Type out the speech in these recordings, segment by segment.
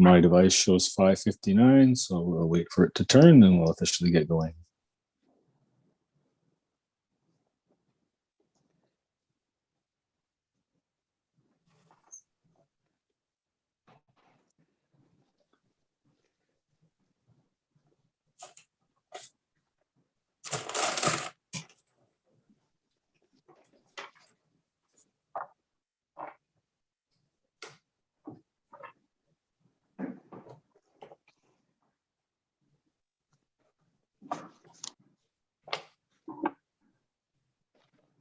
My device shows 5:59, so we'll wait for it to turn and we'll officially get going.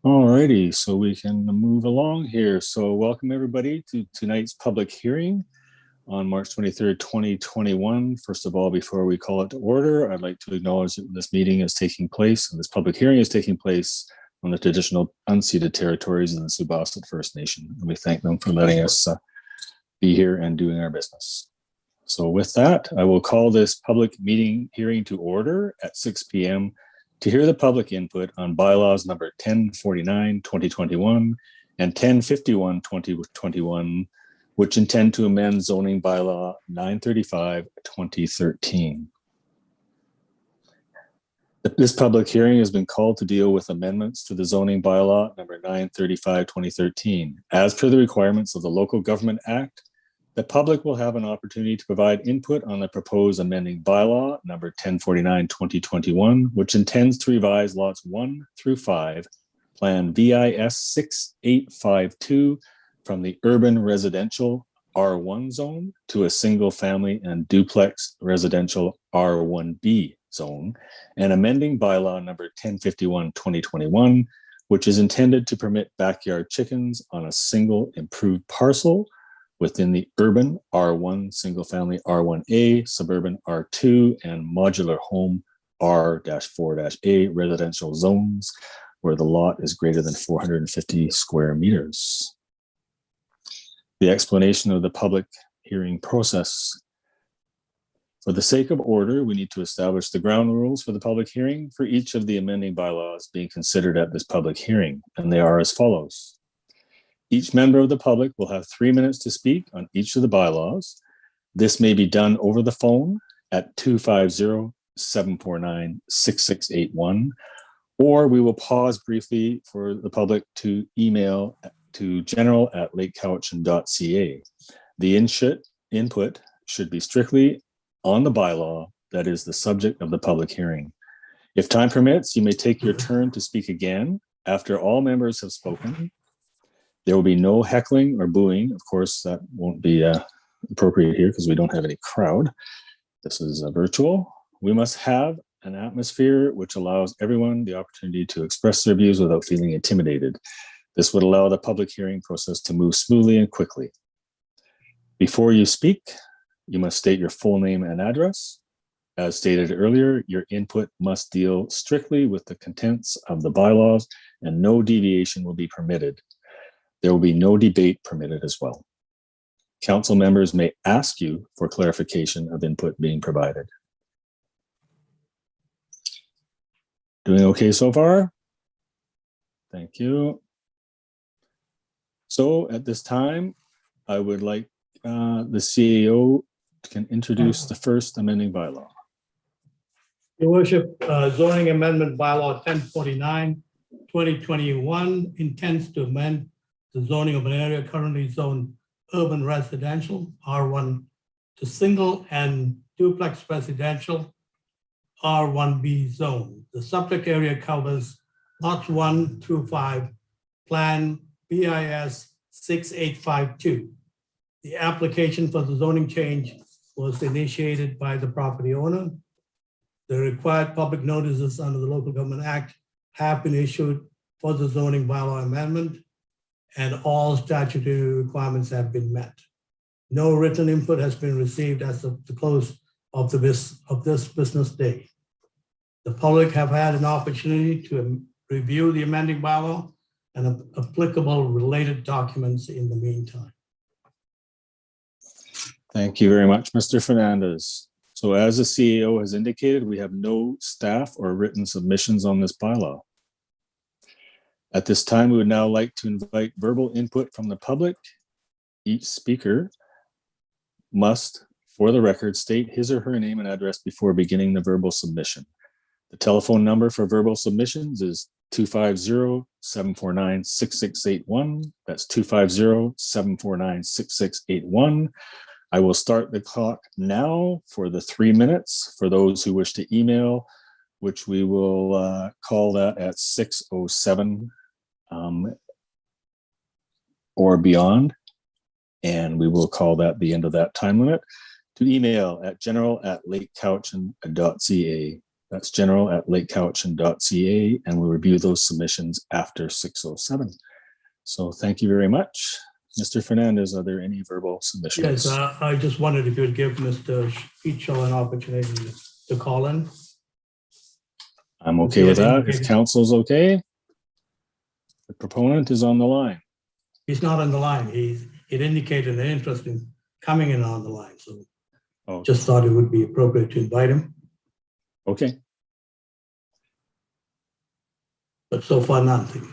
Alrighty, so we can move along here. So welcome everybody to tonight's public hearing on March 23rd, 2021. First of all, before we call it to order, I'd like to acknowledge that this meeting is taking place and this public hearing is taking place on the traditional unceded territories of the Subasat First Nation. And we thank them for letting us be here and doing our business. So with that, I will call this public meeting hearing to order at 6 p.m. to hear the public input on bylaws number 1049, 2021 and 1051, 2021, which intend to amend zoning bylaw 935, 2013. This public hearing has been called to deal with amendments to the zoning bylaw number 935, 2013. As per the requirements of the Local Government Act, the public will have an opportunity to provide input on the proposed amending bylaw number 1049, 2021, which intends to revise lots 1 through 5, Plan VIS 6852 from the urban residential R1 zone to a single family and duplex residential R1B zone, and amending bylaw number 1051, 2021, which is intended to permit backyard chickens on a single improved parcel within the urban R1, single family R1A, suburban R2, and modular home R-4-A residential zones where the lot is greater than 450 square meters. The explanation of the public hearing process. For the sake of order, we need to establish the ground rules for the public hearing for each of the amending bylaws being considered at this public hearing, and they are as follows. Each member of the public will have 3 minutes to speak on each of the bylaws. This may be done over the phone at 250-749-6681, or we will pause briefly for the public to email to general@lakecowichan.ca. The input should be strictly on the bylaw that is the subject of the public hearing. If time permits, you may take your turn to speak again after all members have spoken. There will be no heckling or booing. Of course, that won't be appropriate here because we don't have any crowd. This is virtual. We must have an atmosphere which allows everyone the opportunity to express their views without feeling intimidated. This would allow the public hearing process to move smoothly and quickly. Before you speak, you must state your full name and address. As stated earlier, your input must deal strictly with the contents of the bylaws and no deviation will be permitted. There will be no debate permitted as well. Council members may ask you for clarification of input being provided. Doing okay so far? Thank you. So at this time, I would like the CEO can introduce the first amending bylaw. Your Worship, zoning amendment bylaw 1049, 2021 intends to amend the zoning of an area currently zoned urban residential, R1, to single and duplex residential, R1B zone. The subject area covers lots 1 through 5, Plan BIS 6852. The application for the zoning change was initiated by the property owner. The required public notices under the Local Government Act have been issued for the zoning bylaw amendment, and all statutory requirements have been met. No written input has been received as of the close of this business day. The public have had an opportunity to review the amending bylaw and applicable related documents in the meantime. Thank you very much, Mr. Fernandez. So as the CEO has indicated, we have no staff or written submissions on this bylaw. At this time, we would now like to invite verbal input from the public. Each speaker must, for the record, state his or her name and address before beginning the verbal submission. The telephone number for verbal submissions is 250-749-6681. That's 250-749-6681. I will start the clock now for the 3 minutes for those who wish to email, which we will call that at 6:07 or beyond. And we will call that the end of that time limit. To email at general@lakecowichan.ca. That's general@lakecowichan.ca, and we'll review those submissions after 6:07. So thank you very much. Mr. Fernandez, are there any verbal submissions? Yes, I just wondered if you would give Mr. Peachaw an opportunity to call in. I'm okay with that. If council's okay, the proponent is on the line. He's not on the line. It indicated an interest in coming in on the line, so just thought it would be appropriate to invite him. Okay. But so far, nothing.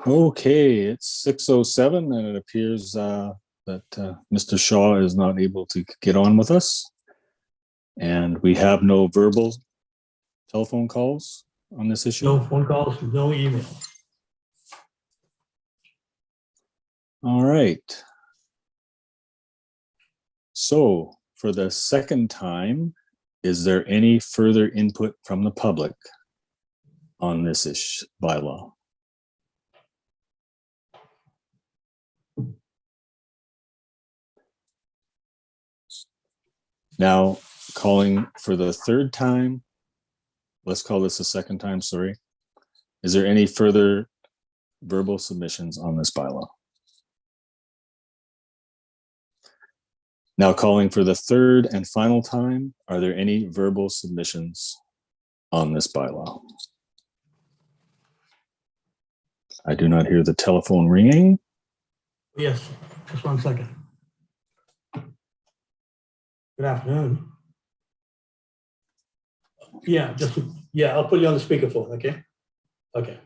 Okay, it's 6:07, and it appears that Mr. Shaw is not able to get on with us. And we have no verbal telephone calls on this issue. No phone calls, no email. All right. So for the second time, is there any further input from the public on this bylaw? Now, calling for the third time, let's call this the second time, sorry. Is there any further verbal submissions on this bylaw? Now calling for the third and final time, are there any verbal submissions on this bylaw? I do not hear the telephone ringing. Yes, just 1 second. Good afternoon. Yeah, I'll put you on the speakerphone, okay? Okay.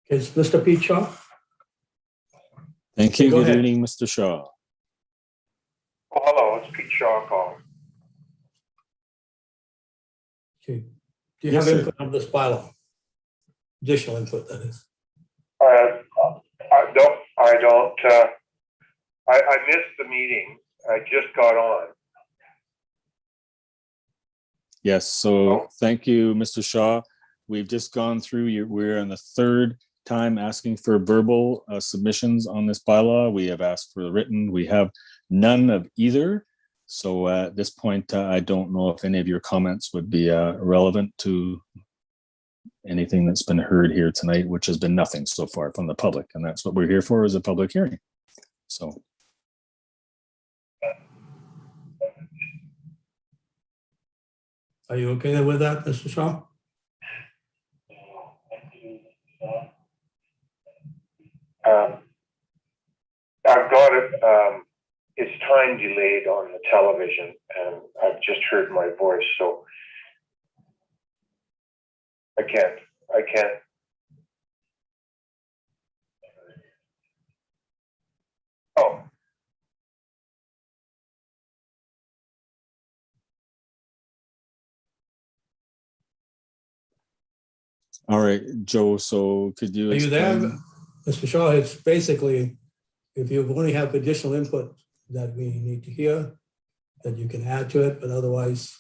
Is Mr. Peachaw? Thank you. Go Good ahead. evening, Mr. Shaw. Oh, hello, it's Pete Shaw calling. Okay. Do you Yes, have sir. input on this bylaw? Additional input, that is. No, I don't. I missed the meeting. I just got on. Yes, so thank you, Mr. Shaw. We've just gone through, we're on the third time asking for verbal submissions on this bylaw. We have asked for the written. We have none of either. So at this point, I don't know if any of your comments would be relevant to anything that's been heard here tonight, which has been nothing so far from the public. And that's what we're here for, is a public hearing. So. Are you okay with that, Mr. Shaw? television, and I've just heard my voice, so I can't. Oh, All right, Joe, so could you Are you there, explain? Mr. Shaw? It's basically, if you only have additional input that we need to hear, that you can add to it, but otherwise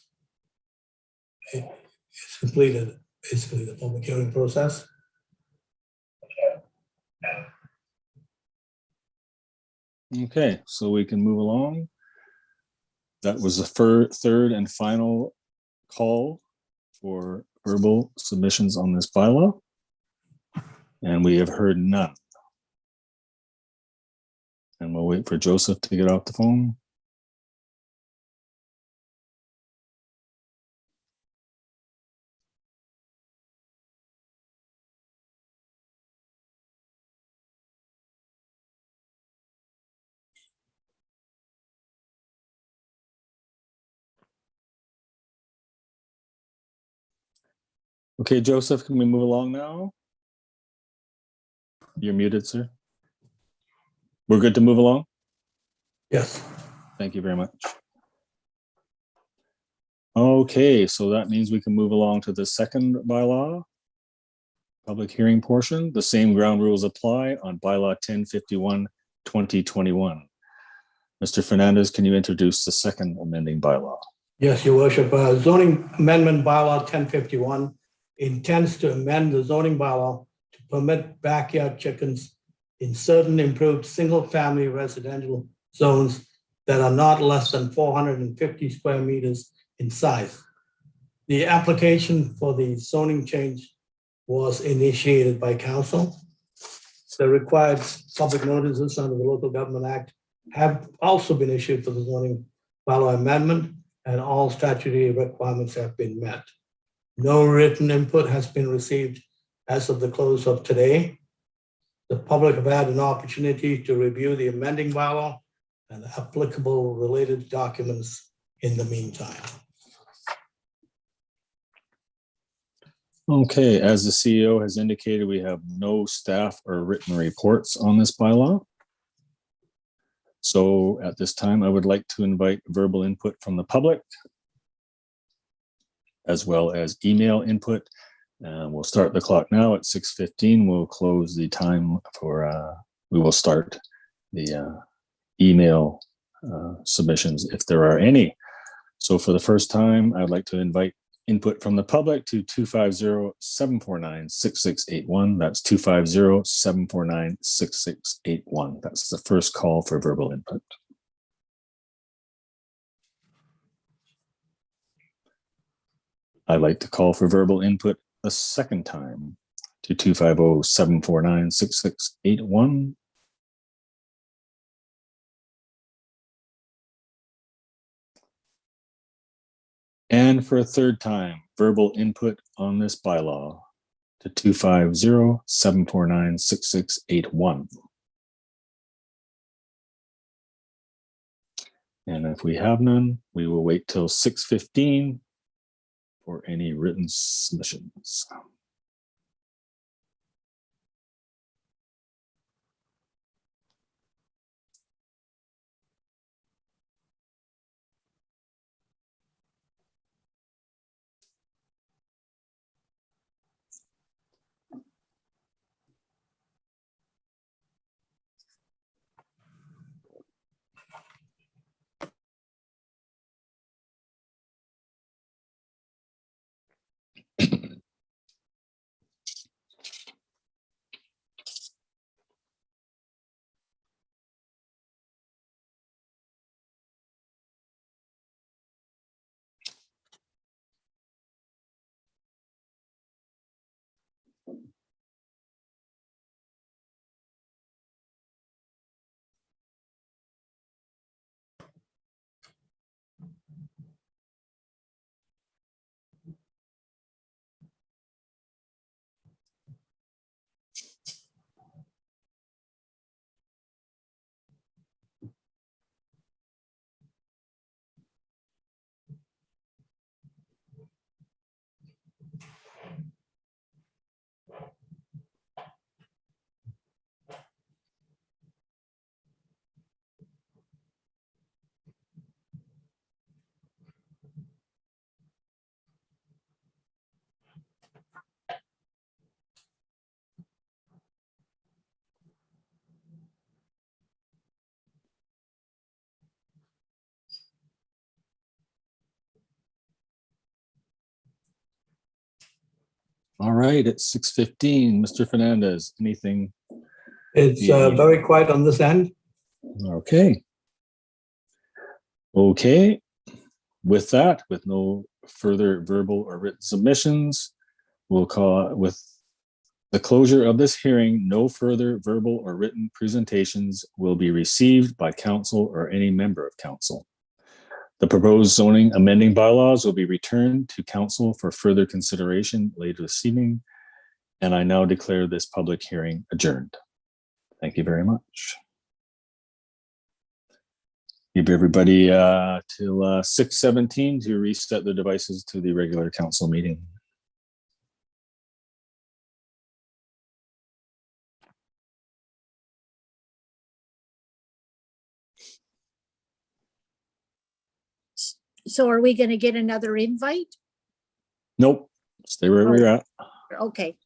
it's completed, basically the public hearing process. Okay, so we can move along. That was the third and final call for verbal submissions on this bylaw. And we have heard none. And we'll wait for Joseph to get off the phone. Okay, Joseph, can we move along now? You're muted, sir. We're good to move along? Yes. Thank you very much. Okay, so that means we can move along to the second bylaw, public hearing portion. The same ground rules apply on bylaw 1051, 2021. Mr. Fernandez, can you introduce the second amending bylaw? Yes, Your Worship. Zoning Amendment Bylaw 1051 intends to amend the zoning bylaw to permit backyard chickens in certain improved single-family residential zones that are not less than 450 square meters in size. The application for the zoning change was initiated by council. The required public notices under the Local Government Act have also been issued for the zoning bylaw amendment, and all statutory requirements have been met. No written input has been received as of the close of today. The public have had an opportunity to review the amending bylaw and applicable related documents in the meantime. Okay, as the CEO has indicated, we have no staff or written reports on this bylaw. So at this time, I would like to invite verbal input from the public, as well as email input. We'll start the clock now at 6:15. We'll close the time for, we will start the email submissions if there are any. So for the first time, I'd like to invite input from the public to 250-749-6681. That's 250-749-6681. That's the first call for verbal input. I'd like to call for verbal input a second time to 250-749-6681. And for a third time, verbal input on this bylaw to 250-749-6681. And if we have none, we will wait till 6:15 for any written submissions. All right, it's 6:15. Mr. Fernandez, anything? It's Yeah. very quiet on this end. Okay. Okay. With that, with no further verbal or written submissions, we'll call with the closure of this hearing, no further verbal or written presentations will be received by council or any member of council. The proposed zoning amending bylaws will be returned to council for further consideration later this evening. And I now declare this public hearing adjourned. Thank you very much. Give everybody till 6:17 to reset their devices to the regular council meeting. So are we going to get another invite? Nope, stay where we're at. Okay.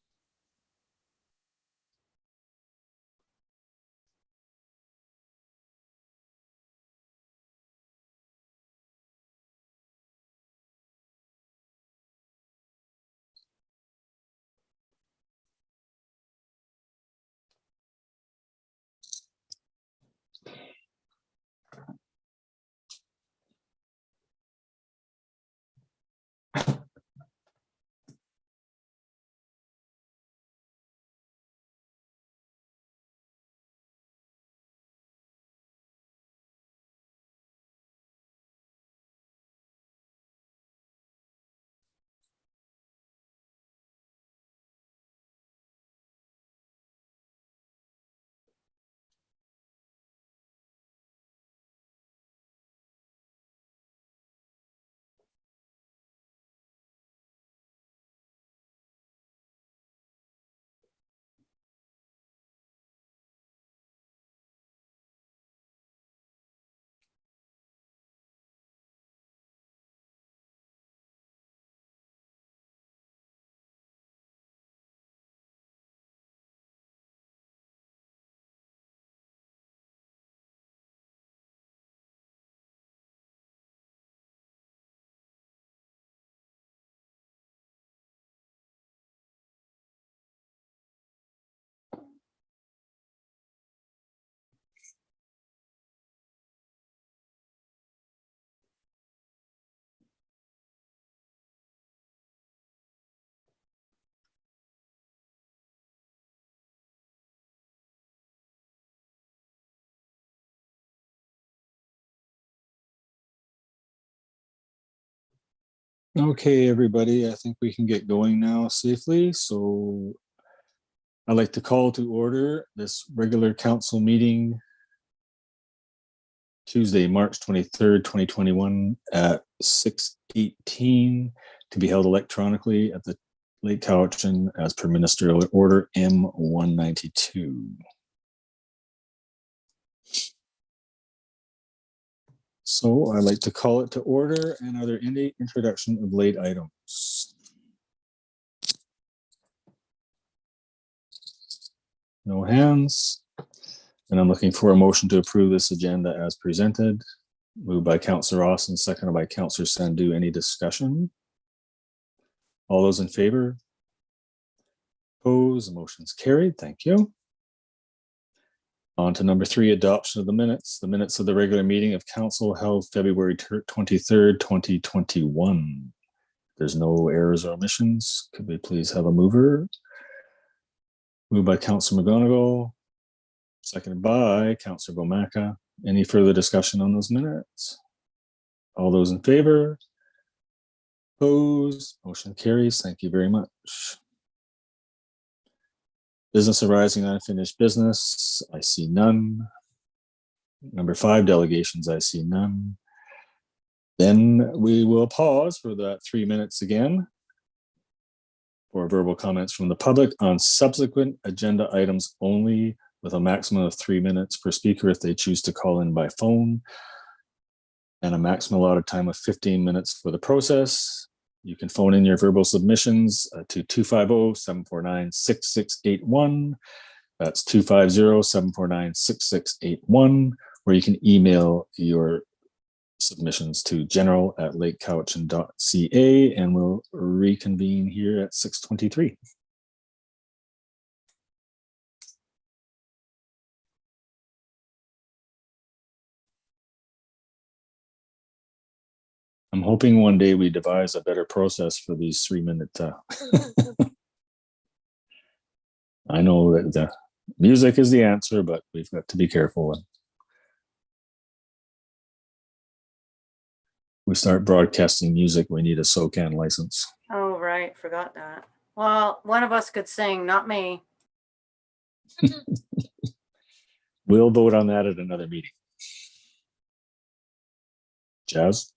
Okay, everybody, I think we can get going now safely. So I'd like to call to order this regular council meeting Tuesday, March 23rd, 2021 at 6:18 to be held electronically at the Lake Cowichan as per ministerial order M192. So I'd like to call it to order. And are there any introduction of late items? No hands. And I'm looking for a motion to approve this agenda as presented. Moved by Councillor Ross and seconded by Councillor Sandhu. Any discussion? All those in favor? Opposed? The motion's carried. Thank you. On to number 3, adoption of the minutes. The minutes of the regular meeting of council held February 23rd, 2021. There's no errors or omissions. Could we please have a mover? Moved by Councillor McGonigal, seconded by Councillor Bomaka. Any further discussion on those minutes? All those in favor? Opposed? Motion carries. Thank you very much. Business arising unfinished business. I see none. Number 5, delegations. I see none. Then we will pause for that 3 minutes again for verbal comments from the public on subsequent agenda items only, with a maximum of 3 minutes per speaker if they choose to call in by phone, and a maximum allotted time of 15 minutes for the process. You can phone in your verbal submissions to 250-749-6681. That's 250-749-6681, or you can email your submissions to general@lakecowichan.ca, and we'll reconvene here at 6:23. I'm hoping one day we devise a better process for these 3-minute. I know that the music is the answer, but we've got to be careful when we start broadcasting music. We need a SOCAN license. Oh, right. Forgot that. Well, one of us could sing, not me. We'll vote on that at another meeting. Jazz?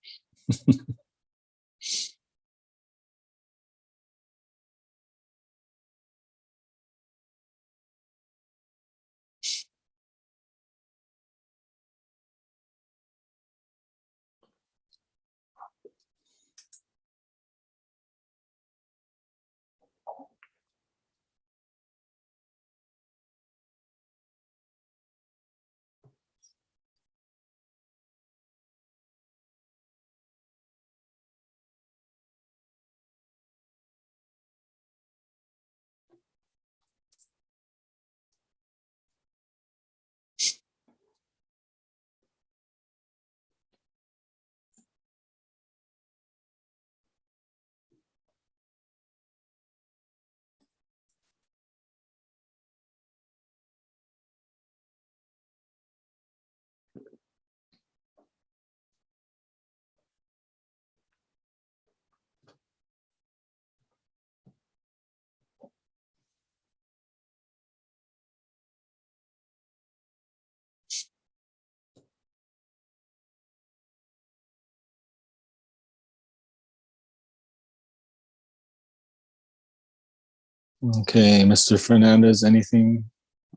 Okay, Mr. Fernandez, anything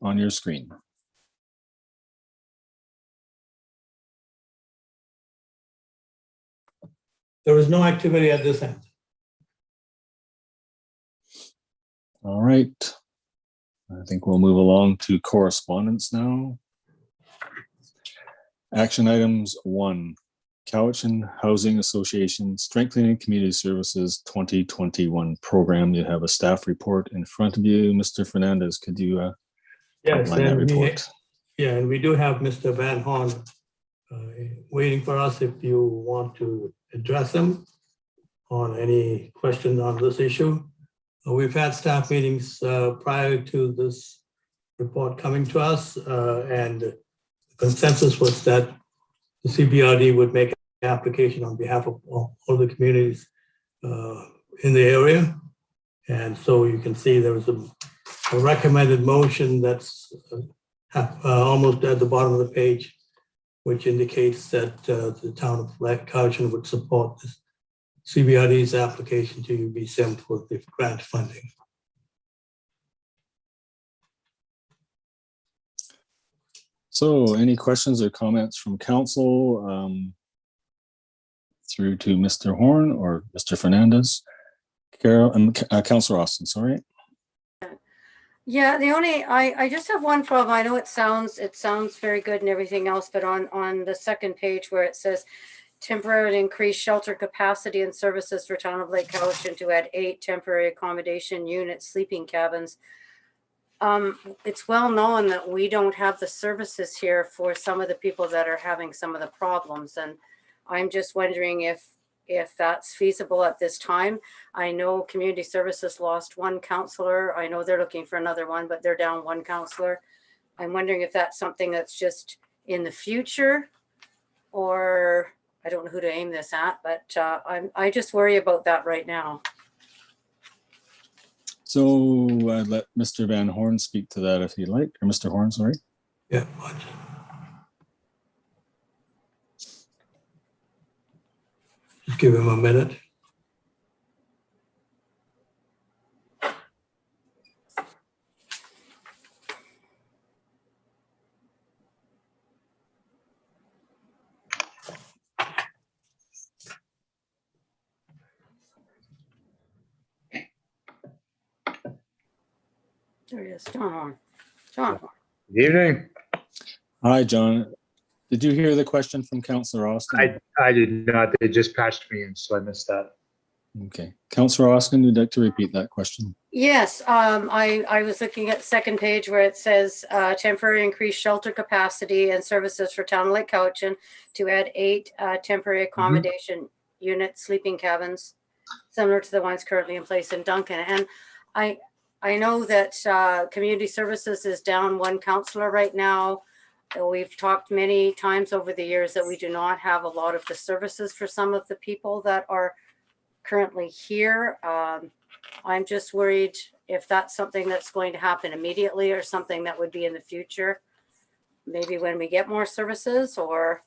on your screen? There is no activity at this end. All right. I think we'll move along to correspondence now. Action items 1, Cowichan Housing Association Strengthening Community Services 2021 program. You have a staff report in front of you. Mr. Fernandez, could you Yes, outline that and report? and we do have Mr. Van Horn waiting for us if you want to address him on any questions on this issue. We've had staff meetings prior to this report coming to us, and the consensus was that the CBRD would make an application on behalf of all the communities in the area. And so you can see there was a recommended motion that's almost at the bottom of the page, which indicates that the town of Cowichan would support this CBRD's application to UBSIM for the grant funding. So any questions or comments from council through to Mr. Horn or Mr. Fernandez? Carol and Councilor Austin, sorry. Yeah, the only, I just have one problem. I know it sounds very good and everything else, but on the second page where it says temporarily increase shelter capacity and services for town of Lake Cowichan to add 8 temporary accommodation units, sleeping cabins. It's well known that we don't have the services here for some of the people that are having some of the problems. And I'm just wondering if that's feasible at this time. I know community services lost 1 counselor. I know they're looking for another one, but they're down 1 counselor. I'm wondering if that's something that's just in the future, or I don't know who to aim this at, but I just worry about that right now. So I'd let Mr. Van Horn speak to that if he'd like, or Mr. Horn, sorry. Yeah. Just give him a minute. There he is, John Horn. John Horn. Good evening. Hi, John. Did you hear the question from Councillor Austin? I did not. They just patched me in, so I missed that. Okay. Councillor Austin, would you like to repeat that question? Yes, I was looking at the second page where it says temporary increased shelter capacity and services for town of Lake Cowichan to add 8 temporary accommodation units, sleeping cabins, similar to the ones currently in place in Duncan. And I know that community services is down 1 councillor right now. We've talked many times over the years that we do not have a lot of the services for some of the people that are currently here. I'm just worried if that's something that's going to happen immediately or something that would be in the future, maybe when we get more services. Or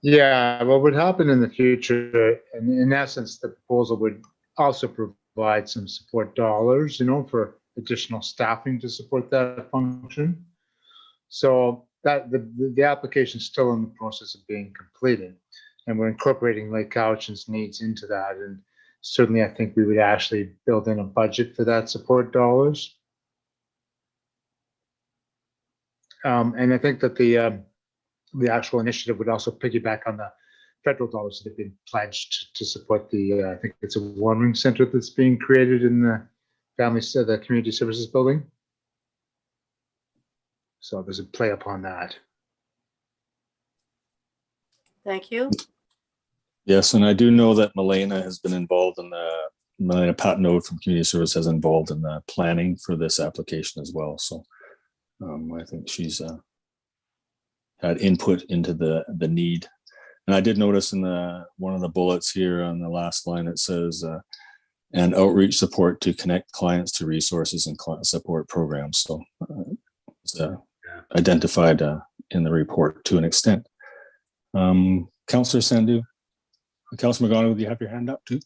Yeah, what would happen in the future, and in essence, the proposal would also provide some support dollars, for additional staffing to support that function. So that the application is still in the process of being completed, and we're incorporating Lake Cowichan's needs into that. And certainly, I think we would actually build in a budget for that support dollars. And I think that the actual initiative would also piggyback on the federal dollars that have been pledged to support the, I think it's a warming center that's being created in the the community services building. So there's a play upon that. thank you. Yes, and I do know that Milena has been involved in Milena Patnode from Community Service has involved in the planning for this application as well. So I think she's had input into the need. And I did notice in one of the bullets here on the last line, it says, and outreach support to connect clients to resources and client support programs. So it's identified in the report to an extent. Councillor Sandhu, Councillor McGonigal, do you have your hand up too?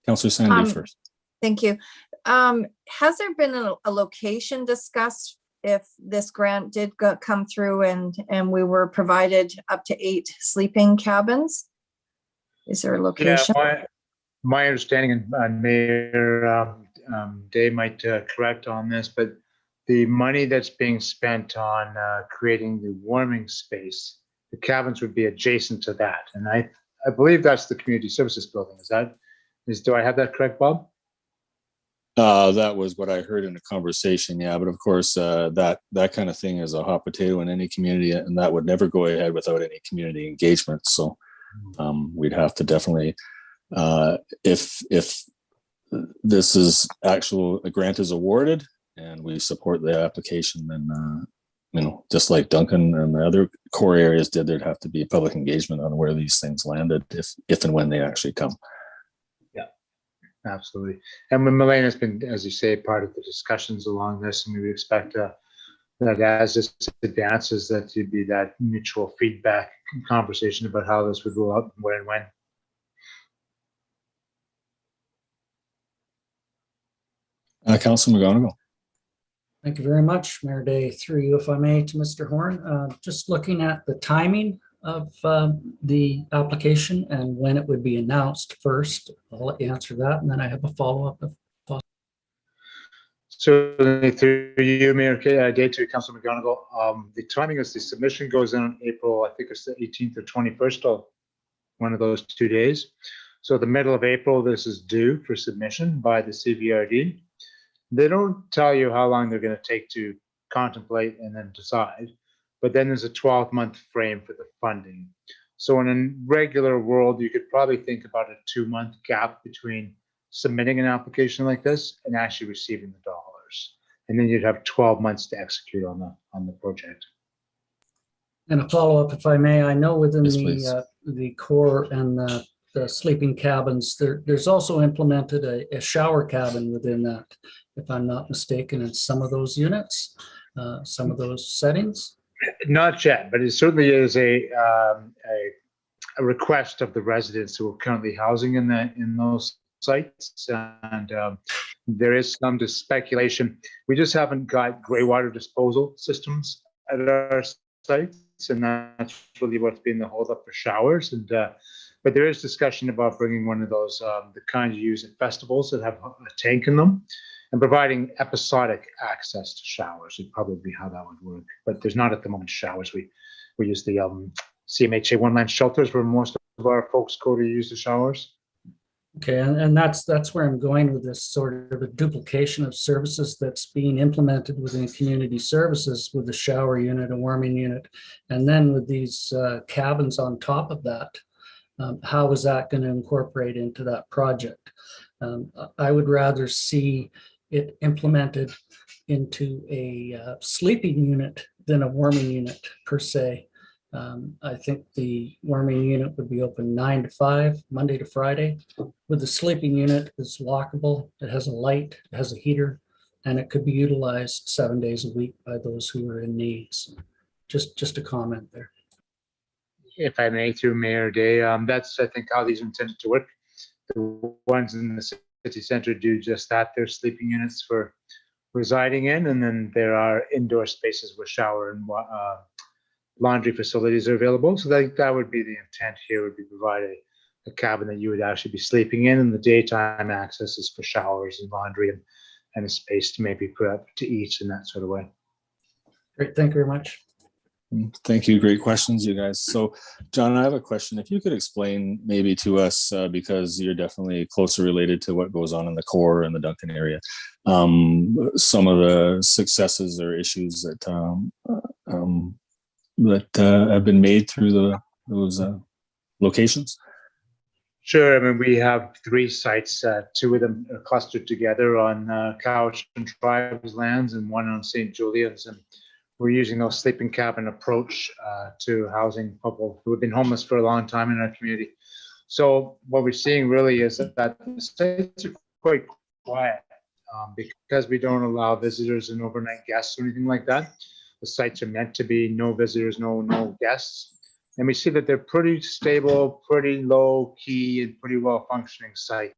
Councillor Sandhu first. Thank you. Has there been a location discussed if this grant did come through and we were provided up to 8 sleeping cabins? Is there a location? Yeah, my understanding, and Mayor Day might correct on this, but the money that's being spent on creating the warming space, the cabins would be adjacent to that. And I believe that's the community services building. Do I have that correct, Bob? That was what I heard in the conversation. Yeah, but of course, that kind of thing is a hot potato in any community, and that would never go ahead without any community engagement. So we'd have to definitely, if this is a grant is awarded and we support the application, then just like Duncan and the other core areas did, there'd have to be public engagement on where these things landed, if and when they actually come. Absolutely. And when Milena's been, as you say, part of the discussions along this, and we would expect that as this advances, that to be that mutual feedback conversation about how this would roll out and where and when. Councillor McGonigal. Thank you very much, Mayor Day. Through you, if I may, to Mr. Horn. Just looking at the timing of the application and when it would be announced first. I'll let you answer that, and then I have a follow-up if possible. Certainly, through you, Mayor Day, to Councillor McGonigal. The timing is the submission goes in on April, I think it's the 18th or 21st, or one of those 2 days. So the middle of April, this is due for submission by the CVRD. They don't tell you how long they're going to take to contemplate and then decide. But then there's a 12-month frame for the funding. So in a regular world, you could probably think about a 2-month gap between submitting an application like this and actually receiving the dollars. And then you'd have 12 months to execute on the project. And a follow-up, if I may. I know within Yes, the core and the sleeping cabins, there's also implemented a shower cabin within that, if I'm not mistaken, in some of those units, some of those settings. Not yet, but it certainly is a request of the residents who are currently housing in those sites, and there is some speculation. We just haven't got gray water disposal systems at our sites, and that's really what's been the holdup for showers. And but there is discussion about bringing one of those, the kind you use at festivals that have a tank in them, and providing episodic access to showers would probably be how that would work. But there's not at the moment showers. We use the CMHA one-man shelters where most of our folks go to use the showers. Okay, and that's where I'm going with this sort of a duplication of services that's being implemented within community services with the shower unit, a warming unit, and then with these cabins on top of that. How is that going to incorporate into that project? I would rather see it implemented into a sleeping unit than a warming unit per se. I think the warming unit would be open 9 to 5, Monday to Friday. With the sleeping unit, it's lockable, it has a light, it has a heater, and it could be utilized 7 days a week by those who are in needs. Just a comment there. If I may, through Mayor Day, that's, I think, how these are intended to work. The ones in the city center do just that. They're sleeping units for residing in, and then there are indoor spaces where shower and laundry facilities are available. So I think that would be the intent here, would be provide a cabin that you would actually be sleeping in, and the daytime access is for showers and laundry and a space to maybe put up to eat in that sort of way. Great, thank you very much. Thank you. Great questions, you guys. So, John, I have a question. If you could explain maybe to us, because you're definitely closer related to what goes on in the core and the Duncan area, some of the successes or issues that have been made through those locations. Sure. I mean, we have 3 sites. 2 of them are clustered together on Cowichan tribes lands and 1 on St. Julian's. And we're using those sleeping cabin approach to housing people who have been homeless for a long time in our community. So what we're seeing really is that the sites are quite quiet because we don't allow visitors and overnight guests or anything like that. The sites are meant to be no visitors, no guests. And we see that they're pretty stable, pretty low key, and pretty well functioning sites.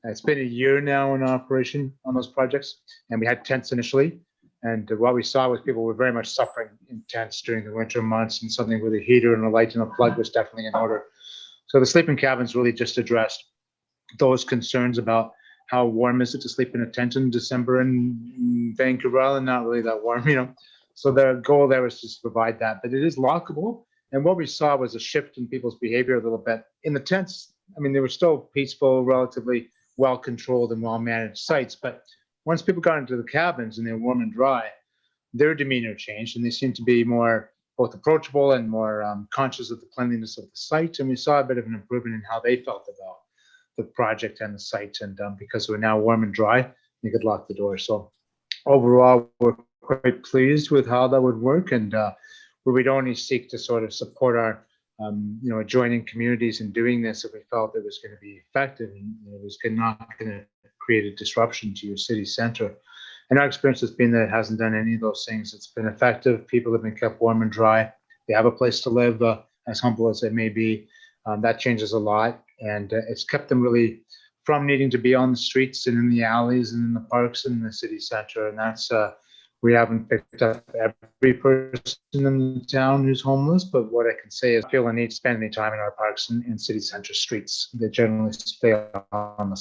It's been a year now in operation on those projects, and we had tents initially. And what we saw was people were very much suffering in tents during the winter months, and something with a heater and a light and a plug was definitely in order. So the sleeping cabins really just addressed those concerns about how warm is it to sleep in a tent in December in Vancouver Island? Not really that warm, you know. So the goal there was just to provide that, but it is lockable. And what we saw was a shift in people's behavior a little bit. In the tents, I mean, they were still peaceful, relatively well-controlled and well-managed sites. But once people got into the cabins and they're warm and dry, their demeanor changed and they seemed to be more both approachable and more conscious of the cleanliness of the site. And we saw a bit of an improvement in how they felt about the project and the site. And because we're now warm and dry, you could lock the door. So overall, we're quite pleased with how that would work, and we would only seek to sort of support our adjoining communities in doing this if we felt it was going to be effective and it was not going to create a disruption to your city center. And our experience has been that it hasn't done any of those things. It's been effective. People have been kept warm and dry. They have a place to live, as humble as it may be. That changes a lot, and it's kept them really from needing to be on the streets and in the alleys and in the parks and in the city center. And that's we haven't picked up every person in the town who's homeless, but what I can say is feel a need to spend any time in our parks and in city center streets. They generally stay on the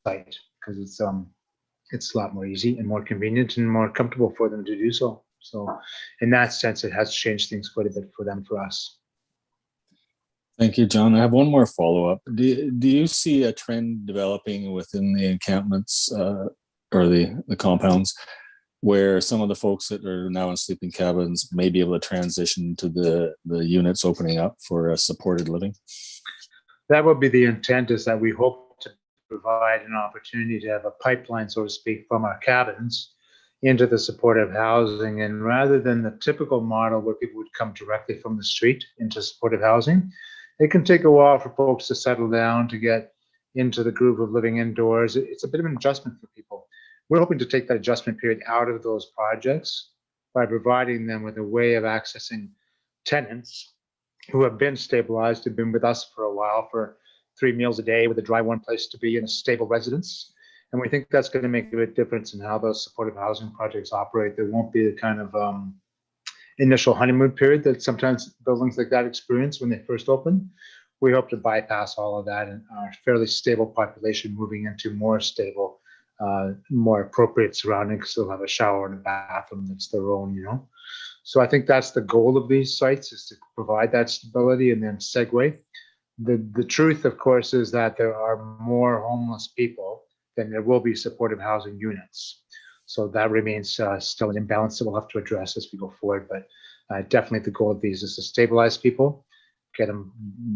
site because it's a lot more easy and more convenient and more comfortable for them to do so. So in that sense, it has changed things quite a bit for them, for us. Thank you, John. I have one more follow-up. Do you see a trend developing within the encampments or the compounds where some of the folks that are now in sleeping cabins may be able to transition to the units opening up for supported living? That would be the intent, is that we hope to provide an opportunity to have a pipeline, so to speak, from our cabins into the supportive housing. And rather than the typical model where people would come directly from the street into supportive housing, it can take a while for folks to settle down, to get into the groove of living indoors. It's a bit of an adjustment for people. We're hoping to take that adjustment period out of those projects by providing them with a way of accessing tenants who have been stabilized, who've been with us for a while, for 3 meals a day with a dry, warm place to be in a stable residence. And we think that's going to make a big difference in how those supportive housing projects operate. There won't be the kind of initial honeymoon period that sometimes buildings like that experience when they first open. We hope to bypass all of that and our fairly stable population moving into more stable more appropriate surroundings. They'll have a shower and a bathroom that's their own, you know. So I think that's the goal of these sites, is to provide that stability and then segue. The truth, of course, is that there are more homeless people than there will be supportive housing units. So that remains still an imbalance that we'll have to address as we go forward. But definitely the goal of these is to stabilize people, get them,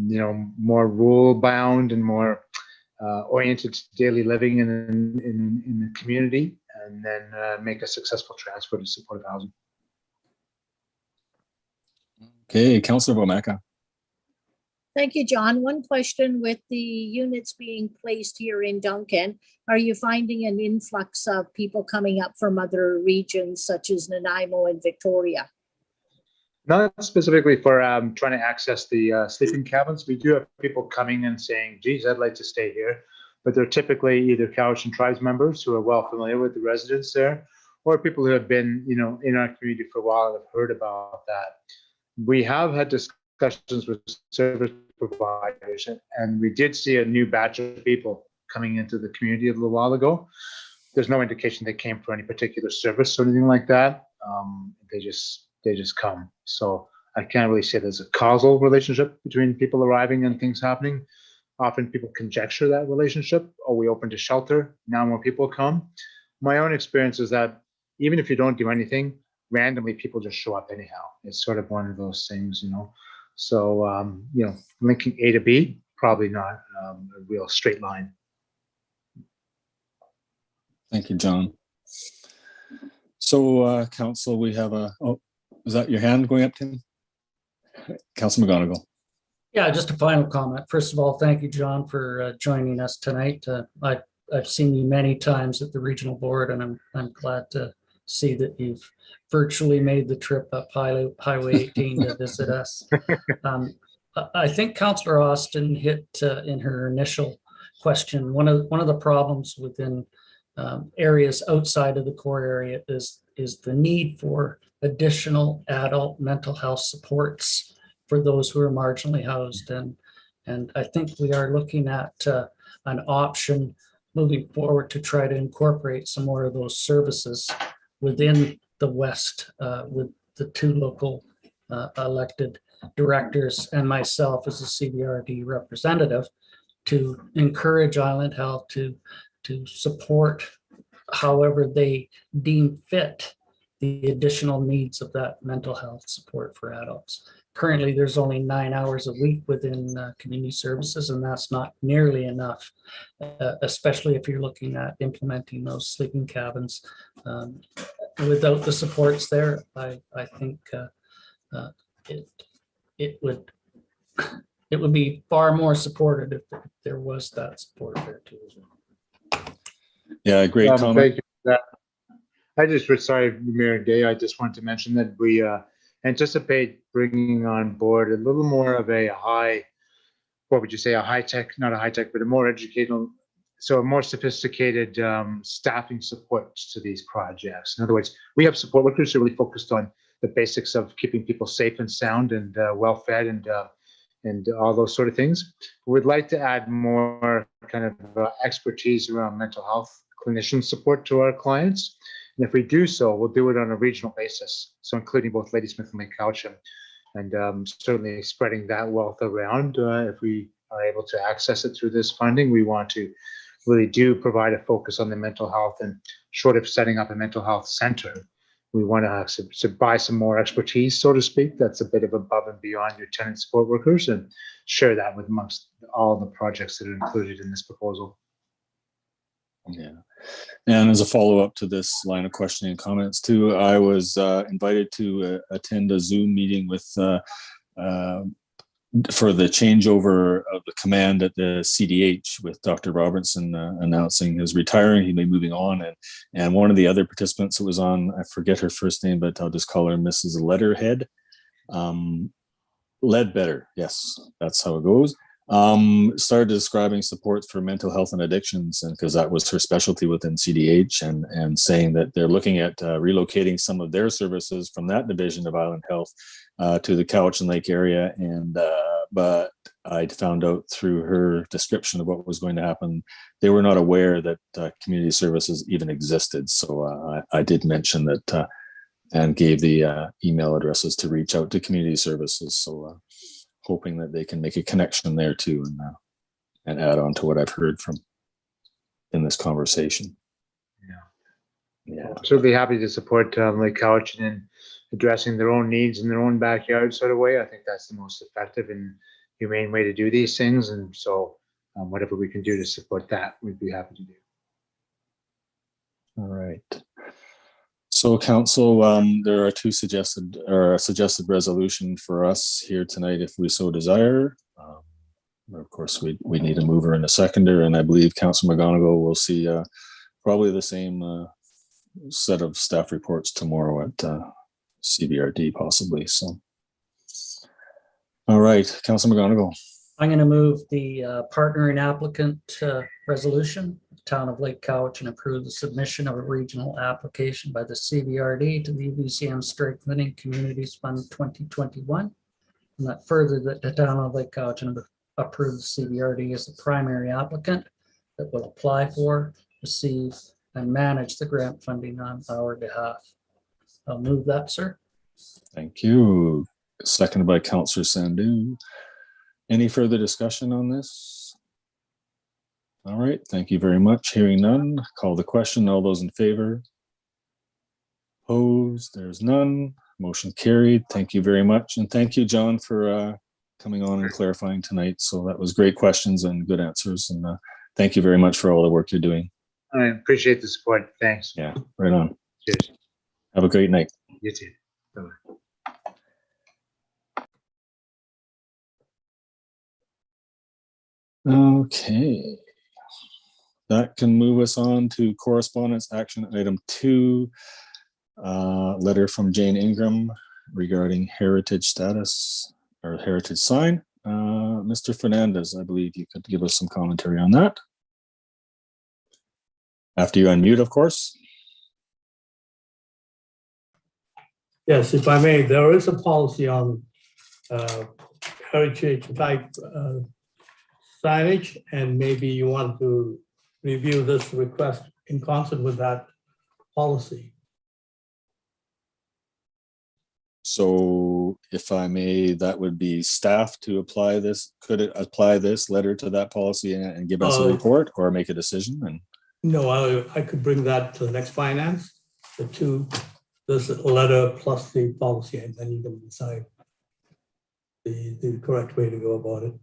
you know, more rule bound and more oriented to daily living in the community, and then make a successful transfer to supportive housing. Okay, Councillor Womaka. Thank you, John. One question: with the units being placed here in Duncan, are you finding an influx of people coming up from other regions such as Nanaimo and Victoria? Not specifically for trying to access the sleeping cabins. We do have people coming and saying, geez, I'd like to stay here. But they're typically either Cowichan tribes members who are well familiar with the residents there, or people who have been, you know, in our community for a while and have heard about that. We have had discussions with service providers, and we did see a new batch of people coming into the community a little while ago. There's no indication they came for any particular service or anything like that. They just come. So I can't really say there's a causal relationship between people arriving and things happening. Often people conjecture that relationship. Oh, we opened a shelter, now more people come. My own experience is that even if you don't do anything, randomly people just show up anyhow. It's sort of one of those things, you know. So, you know, linking A to B, probably not a real straight line. Thank you, John. So, Council, we have a, oh, is that your hand going up, Tim? Councilor McGonigal. Yeah, just a final comment. First of all, thank you, John, for joining us tonight. I've seen you many times at the regional board, and I'm glad to see that you've virtually made the trip up Highway 18 to visit us. I think Councillor Austin hit in her initial question, one of the problems within areas outside of the core area is the need for additional adult mental health supports for those who are marginally housed. And I think we are looking at an option moving forward to try to incorporate some more of those services within the West with the two local elected directors and myself as a CBRD representative to encourage Island Health to support however they deem fit the additional needs of that mental health support for adults. Currently, there's only 9 hours a week within community services, and that's not nearly enough, especially if you're looking at implementing those sleeping cabins. Without the supports there, I think it would be far more supported if there was that support there too. Yeah, great comment. Thank you for that. I just, sorry, Mayor Day, I just wanted to mention that we anticipate bringing on board a little more of a high, what would you say, a high tech, not a high tech, but a more educational, so a more sophisticated staffing support to these projects. In other words, we have support workers who are really focused on the basics of keeping people safe and sound and well fed and all those sort of things. We'd like to add more kind of expertise around mental health clinician support to our clients. And if we do so, we'll do it on a regional basis. So including both Ladysmith and Lake Cowichan, and certainly spreading that wealth around. If we are able to access it through this funding, we want to really do provide a focus on the mental health, and short of setting up a mental health center, we want to buy some more expertise, so to speak, that's a bit of above and beyond your tenant support workers, and share that with amongst all the projects that are included in this proposal. Yeah. And as a follow-up to this line of questioning and comments too, I was invited to attend a Zoom meeting with for the changeover of the command at the CDH, with Dr. Robertson announcing his retiring, he may be moving on, and one of the other participants that was on, I forget her first name, but I'll just call her Mrs. Letterhead, Ledbetter, yes, that's how it goes. Started describing support for mental health and addictions, and because that was her specialty within CDH, and saying that they're looking at relocating some of their services from that division of Island Health to the Cowichan Lake area. And but I found out through her description of what was going to happen, they were not aware that community services even existed. So I did mention that and gave the email addresses to reach out to community services. So hoping that they can make a connection there too, and add on to what I've heard from in this conversation. Yeah. So be happy to support Lake Cowichan in addressing their own needs in their own backyard sort of way. I think that's the most effective and humane way to do these things. And so whatever we can do to support that, we'd be happy to do. All right. So council, there are two suggested resolution for us here tonight if we so desire. Of course, we need a mover and a seconder, and I believe Councillor McGonigal will see probably the same set of staff reports tomorrow at CBRD possibly. So, all right, Councillor McGonigal. I'm going to move the partner and applicant resolution. Town of Lake Cowichan approve the submission of a regional application by the CBRD to the UBCM Strengthening Communities Fund 2021. And that further that the town of Lake Cowichan approve the CBRD as the primary applicant that will apply for, receive, and manage the grant funding on our behalf. I'll move that, sir. Thank you. Seconded by Councillor Sandhu. Any further discussion on this? All right, thank you very much. Hearing none, call the question. All those in favor? Opposed? There's none. Motion carried. Thank you very much. And thank you, John, for coming on and clarifying tonight. So that was great questions and good answers. And thank you very much for all the work you're doing. I appreciate the support. Thanks. Yeah, right on. Cheers. Have a great night. You too. Bye-bye. Okay. That can move us on to correspondence action item 2, letter from Jane Ingram regarding heritage status or heritage sign. Mr. Fernandez, I believe you could give us some commentary on that. After you unmute, of course. Yes, if I may, there is a policy on heritage type signage, and maybe you want to review this request in concert with that policy. So if I may, that would be staff to apply this. Could it apply this letter to that policy and give us a report or make a decision? And no, I could bring that to the next finance, this letter plus the policy, and then you can decide the correct way to go about it.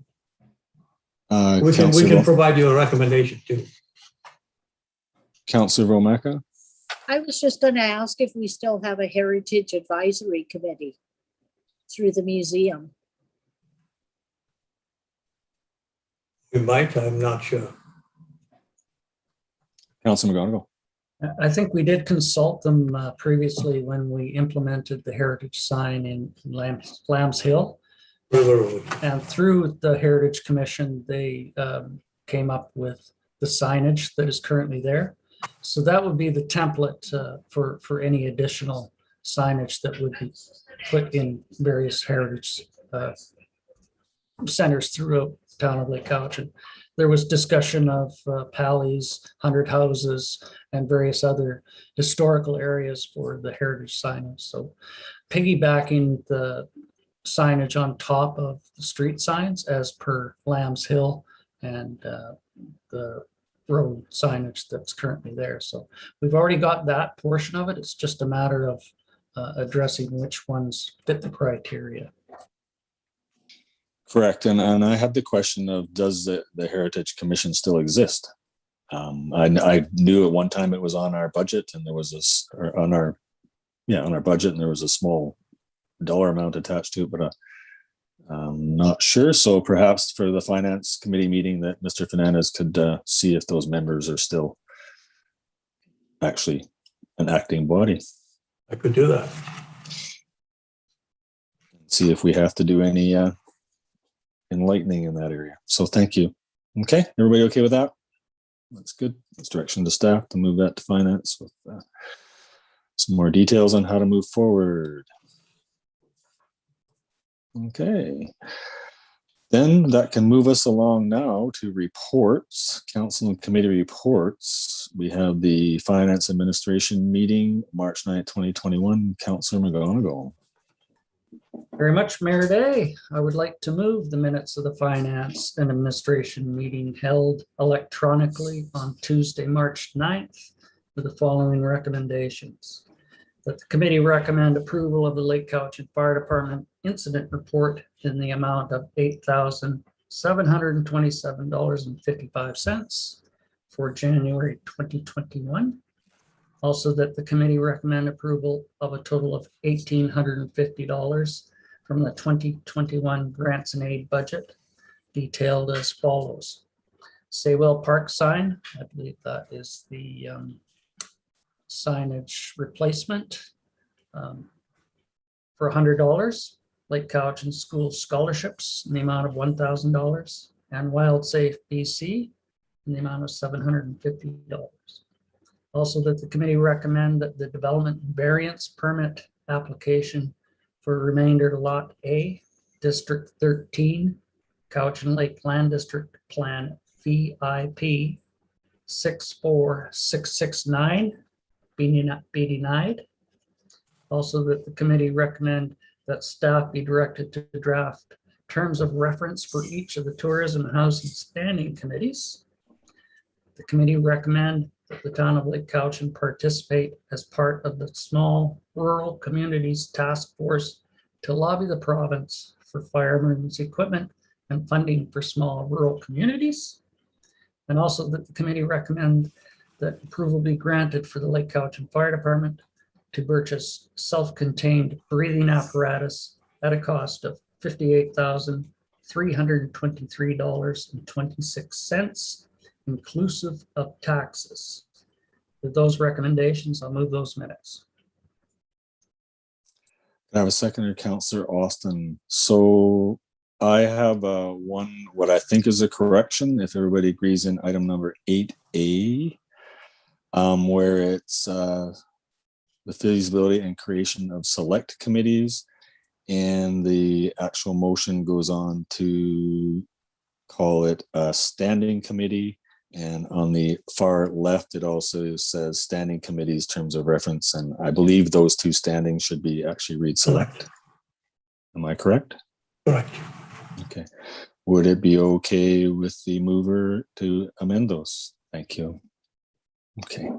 We can provide you a recommendation too. Councillor Romaka. I was just going to ask if we still have a Heritage Advisory Committee through the museum. We might, I'm not sure. Councillor McGonigal. I think we did consult them previously when we implemented the heritage sign in Lambs Hill. And through the Heritage Commission, they came up with the signage that is currently there. So that would be the template for any additional signage that would be put in various heritage centers throughout the town of Lake Cowichan. There was discussion of Pally's, 100 Houses, and various other historical areas for the heritage signage. So piggybacking the signage on top of the street signs as per Lambs Hill and the road signage that's currently there. So we've already got that portion of it. It's just a matter of addressing which ones fit the criteria. Correct. And I had the question of, does the Heritage Commission still exist? I knew at one time it was on our budget, and there was on our budget, and there was a small dollar amount attached to it, but I'm not sure. So perhaps for the Finance Committee meeting that Mr. Fernandez could see if those members are still actually an acting body. I could do that. See if we have to do any enlightening in that area. So thank you. Okay, everybody okay with that? That's good. That's direction to staff to move that to finance with some more details on how to move forward. Okay. Then that can move us along now to reports, council and committee reports. We have the finance administration meeting, March 9th, 2021, Councillor McGonigal. Very much, Mayor Day. I would like to move the minutes of the finance and administration meeting held electronically on Tuesday, March 9th with the following recommendations. That the committee recommend approval of the Lake Cowichan Fire Department incident report in the amount of $8,727.55 for January 2021. Also, that the committee recommend approval of a total of $1,850 from the 2021 grants and aid budget, detailed as follows. Saywell Park sign, I believe that is the signage replacement for $100. Lake Cowichan School scholarships in the amount of $1,000, and Wild Safe BC in the amount of $750. Also, that the committee recommend that the development variance permit application for remainder to Lot A, District 13, Cowichan Lake Plan District Plan VIP 64669 be denied. Also, that the committee recommend that staff be directed to draft terms of reference for each of the tourism and housing standing committees. The committee recommend that the town of Lake Cowichan participate as part of the Small Rural Communities Task Force to lobby the province for fire emergency equipment and funding for small rural communities. And also that the committee recommend that approval be granted for the Lake Cowichan Fire Department to purchase self-contained breathing apparatus at a cost of $58,323.26, inclusive of taxes. With those recommendations, I'll move those minutes. Can I have a seconder, Councillor Austin? So I have what I think is a correction, if everybody agrees, in item number 8A, where it's the feasibility and creation of select committees, and the actual motion goes on to call it a standing committee. And on the far left, it also says standing committees terms of reference. And I believe those two standings should be actually read select. Am I correct? Correct. Okay. Would it be okay with the mover to amend those? Thank you. Okay.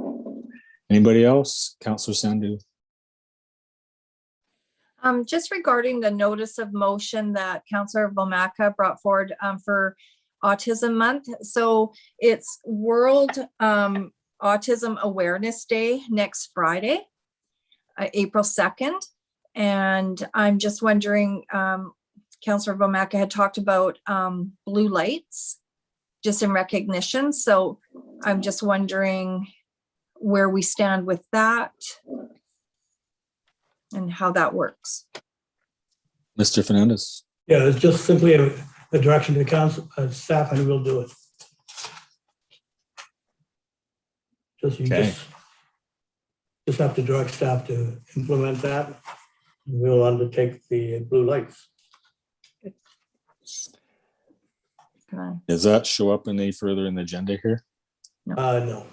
Anybody else? Councillor Sandhu. Just regarding the notice of motion that Councillor Vomaka brought forward for Autism Month. So it's World Autism Awareness Day next Friday, April 2nd. And I'm just wondering, Councillor Vomaka had talked about blue lights just in recognition. So I'm just wondering where we stand with that and how that works. Mr. Fernandez. Yeah, it's just simply a direction to council staff, and we'll do it. Just you Okay. just have to direct staff to implement that. We'll undertake the blue lights. Does that show up any further in the agenda here? No,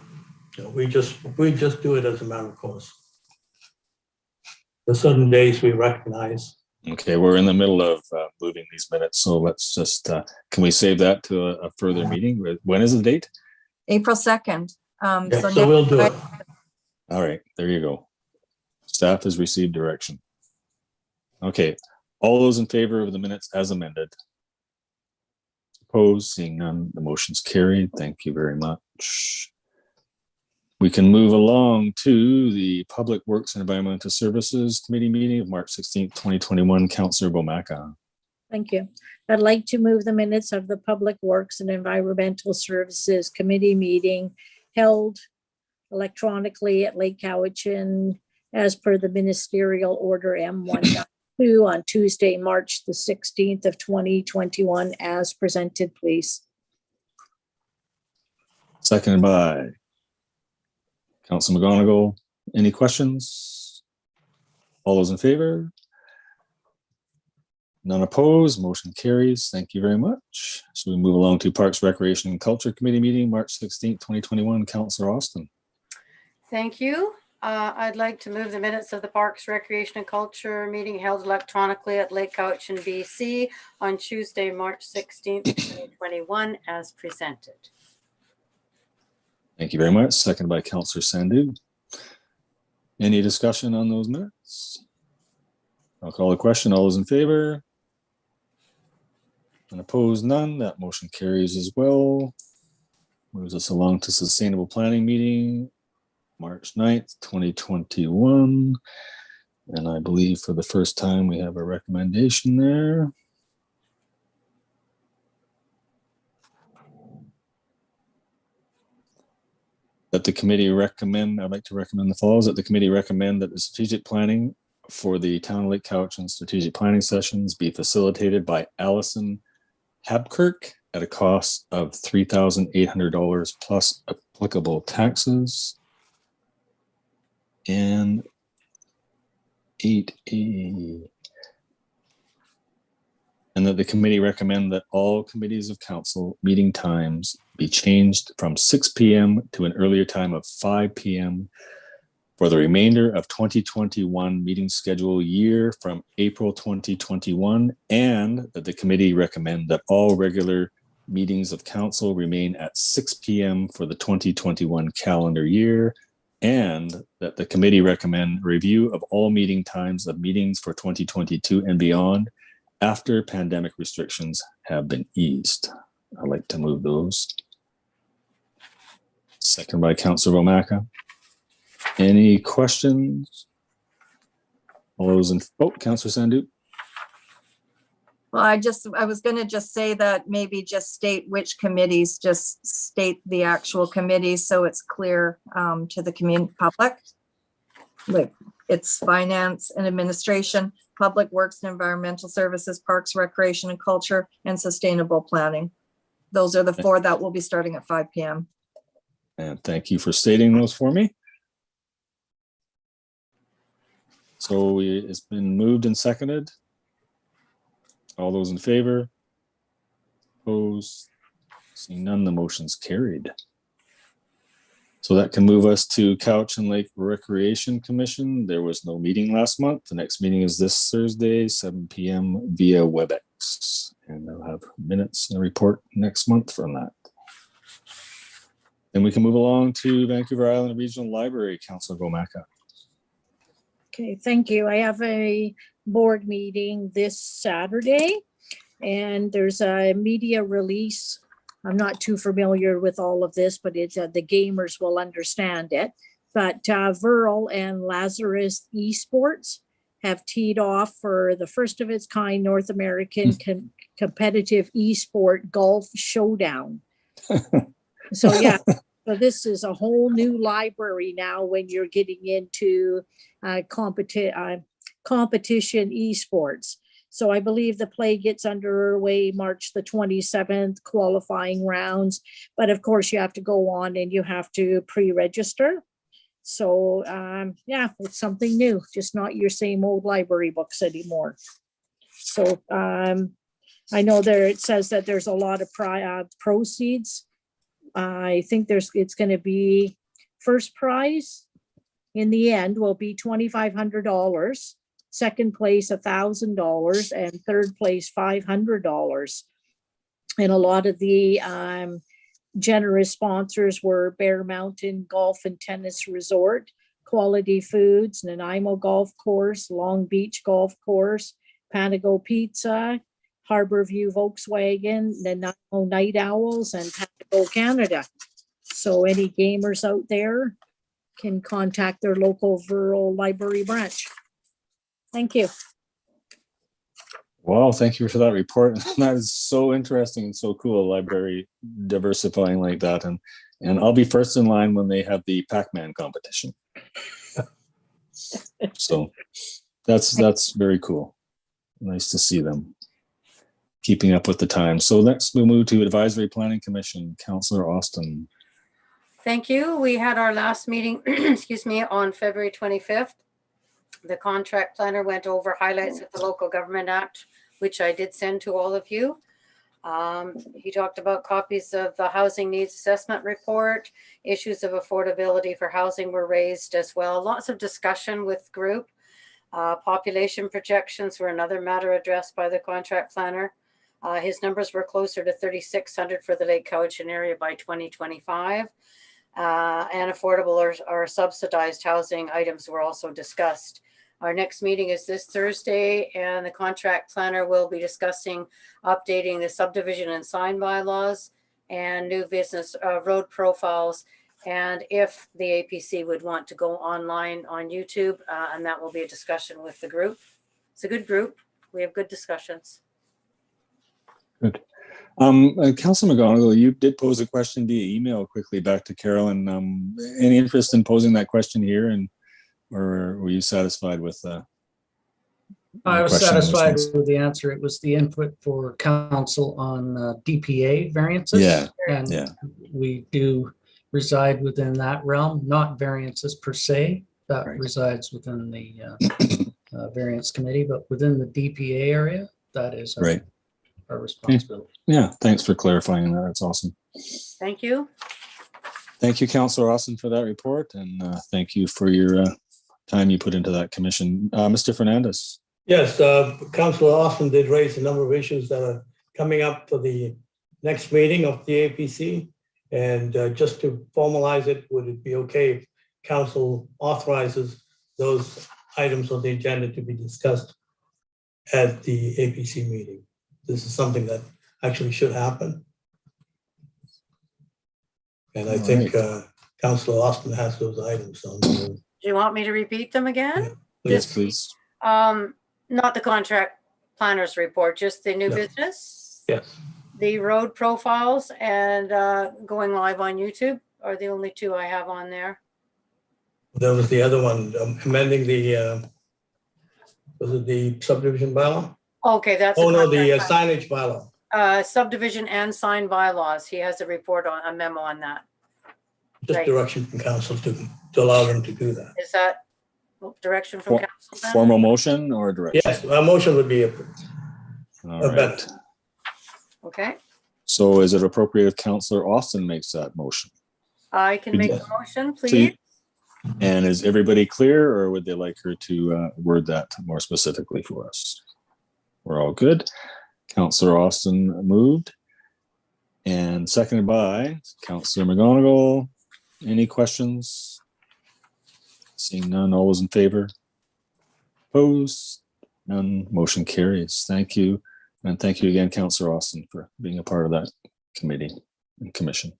we just do it as a matter of course. The certain days we recognize. Okay, we're in the middle of moving these minutes, so let's just, can we save that to a further meeting? When is the date? April 2nd. So we'll do it. All right, there you go. Staff has received direction. Okay, all those in favor of the minutes as amended? Opposed, seeing none, the motion's carried. Thank you very much. We can move along to the Public Works and Environmental Services Committee meeting of March 16th, 2021. Councillor Vomaka. Thank you. I'd like to move the minutes of the Public Works and Environmental Services Committee meeting held electronically at Lake Cowichan as per the ministerial order M19 2 on Tuesday, March the 16th of 2021 as presented, please. Seconded by Council McGonigal. Any questions? All those in favor? None opposed, motion carries. Thank you very much. So we move along to Parks, Recreation and Culture Committee meeting, March 16th, 2021. Councillor Austin. Thank you. I'd like to move the minutes of the Parks, Recreation and Culture meeting held electronically at Lake Cowichan, BC on Tuesday, March 16th, 2021 as presented. Thank you very much. Seconded by Councillor Sandhu. Any discussion on those minutes? I'll call the question. All those in favor? And opposed, none. That motion carries as well. Moves us along to Sustainable Planning meeting, March 9th, 2021. And I believe for the first time we have a recommendation there. That the committee recommend, I'd like to recommend the follows, that the committee recommend that the strategic planning for the Town of Lake Cowichan strategic planning sessions be facilitated by Allison Habkirk at a cost of $3,800 plus applicable taxes. And 8A. And that the committee recommend that all committees of council meeting times be changed from 6 p.m. to an earlier time of 5 p.m. for the remainder of 2021 meeting schedule year from April 2021, and that the committee recommend that all regular meetings of council remain at 6 p.m. for the 2021 calendar year, and that the committee recommend review of all meeting times of meetings for 2022 and beyond after pandemic restrictions have been eased. I'd like to move those. Second by Councillor Womacka. Any questions? All those in, Councillor Sandhu. Well, I was going to just say that maybe just state which committees, just state the actual committees so it's clear to the community public. Like it's finance and administration, public works and environmental services, parks, recreation and culture, and sustainable planning. Those are the 4 that will be starting at 5 p.m. And thank you for stating those for me. So it's been moved and seconded. All those in favor? Opposed? Seeing none, the motion's carried. So that can move us to Cowichan Lake Recreation Commission. There was no meeting last month. The next meeting is this Thursday, 7 p.m. via WebEx. And I'll have minutes and a report next month from that. Then we can move along to Vancouver Island Regional Library, Councillor Womacka. Okay, thank you. I have a board meeting this Saturday, and there's a media release. I'm not too familiar with all of this, but it's the gamers will understand it. But Viral and Lazarus Esports have teed off for the first of its kind North American competitive esport golf showdown. So yeah, so this is a whole new library now when you're getting into competition esports. So I believe the play gets underway March the 27th, qualifying rounds. But of course, you have to go on and you have to pre-register. So yeah, it's something new, just not your same old library books anymore. So I know there it says that there's a lot of proceeds. I think it's going to be first prize in the end will be $2,500, second place $1,000, and third place $500. And a lot of the generous sponsors were Bear Mountain Golf and Tennis Resort, Quality Foods, Nanaimo Golf Course, Long Beach Golf Course, Panago Pizza, Harborview Volkswagen, Nanaimo Night Owls, and Panago Canada. So any gamers out there can contact their local rural library branch. Thank you. Wow, thank you for that report. That is so interesting and so cool, a library diversifying like that. And I'll be first in line when they have the Pac-Man competition. So that's very cool. Nice to see them keeping up with the times. So next we'll move to Advisory Planning Commission. Councillor Austin. Thank you. We had our last meeting, excuse me, on February 25th. The contract planner went over highlights of the Local Government Act, which I did send to all of you. He talked about copies of the Housing Needs Assessment Report. Issues of affordability for housing were raised as well. Lots of discussion with group. Population projections were another matter addressed by the contract planner. His numbers were closer to 3,600 for the Lake Cowichan area by 2025. And affordable or subsidized housing items were also discussed. Our next meeting is this Thursday, and the contract planner will be discussing updating the subdivision and sign bylaws and new business road profiles, and if the APC would want to go online on YouTube, and that will be a discussion with the group. It's a good group. We have good discussions. Good. Councilor McGonigal, you did pose a question via email quickly back to Carolyn. Any interest in posing that question here, and or were you satisfied with I was question satisfied response? with the answer. It was the input for council on DPA variances. Yeah, And yeah. we do reside within that realm, not variances per se. That Right. resides within the variance committee, but within the DPA area, that is our, Right. our responsibility. Yeah, thanks for clarifying that. That's awesome. Thank you. Thank you, Councillor Austin, for that report, and thank you for your time you put into that commission. Mr. Fernandez. Yes, Councillor Austin did raise a number of issues that are coming up for the next meeting of the APC. And just to formalize it, would it be okay if council authorizes those items on the agenda to be discussed at the APC meeting? This is something that actually should happen. And I think Councillor Austin has those items on. Do you want me to repeat them again? Yes, please. Not the contract planner's report, just the new No. business, Yes. the road profiles, and going live on YouTube are the only two I have on there. There was the other one, amending the, was it the subdivision bylaw? Okay, that's Oh, no, the contract planner. signage bylaw, Subdivision and sign bylaws. He has a report on a memo on that. just Right. direction from council to allow them to do that. Is that direction from council then? Formal motion or direction? Yes, a motion would be All a right. better. Okay, So is it appropriate if Councillor Austin makes that motion? I can make Yes. the motion, So you- please. And is everybody clear, or would they like her to word that more specifically for us? We're all good. Councillor Austin moved and seconded by Councillor McGonigal. Any questions? Seeing none, all those in favor? Opposed? None, motion carries. Thank you. And thank you again, Councillor Austin, for being a part of that committee and commission.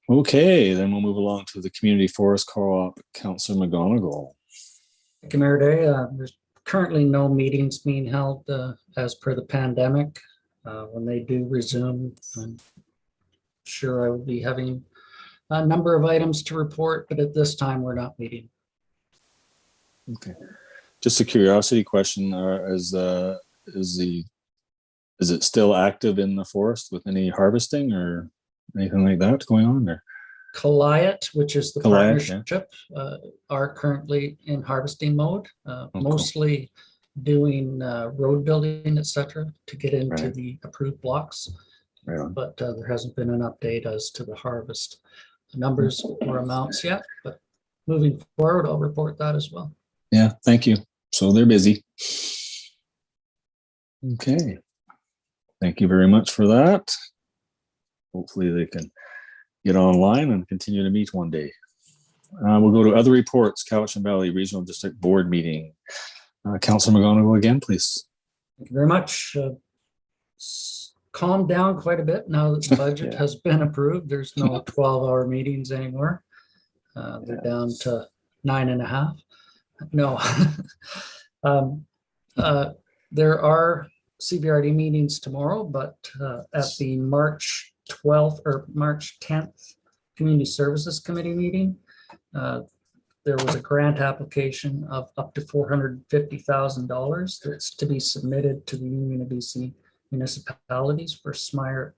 Okay, then we'll move along to the Community Forest Co-op. Councillor McGonigal. Thank you, Mayor Day. There's currently no meetings being held as per the pandemic. When they do resume, I'm sure I will be having a number of items to report, but at this time, we're not meeting. Okay, just a curiosity question: is it still active in the forest with any harvesting or anything like that going on there? Cowichan, which is the Cowichan, yeah. partnership, are currently in harvesting mode, cool. mostly doing road building, etc., to get into Right. the approved blocks. Right on. But there hasn't been an update as to the harvest numbers or amounts yet. But moving forward, I'll report that as well. Yeah, thank you. So they're busy. Okay. Thank you very much for that. Hopefully they can get online and continue to meet one day. We'll go to other reports. Cowichan Valley Regional District Board meeting. Councillor McGonigal again, please. Thank you very much. Calmed down quite a bit now that the budget Yeah. has been approved. There's no 12-hour meetings anymore. They're down to 9.5. No. There are CVRD meetings tomorrow, but at the March 12th or March 10th Community Services Committee meeting, there was a grant application of up to $450,000 that's to be submitted to the Union of BC municipalities for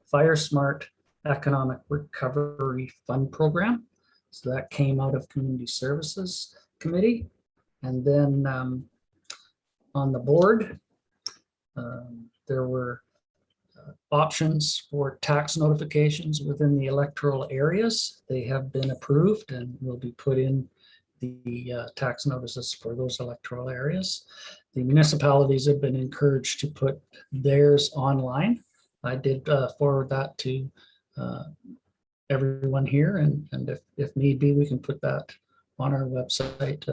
Fire Smart Economic Recovery Fund Program. So that came out of Community Services Committee. And then on the board, there were options for tax notifications within the electoral areas. They have been approved and will be put in the tax notices for those electoral areas. The municipalities have been encouraged to put theirs online. I did forward that to everyone here, and if need be, we can put that on our website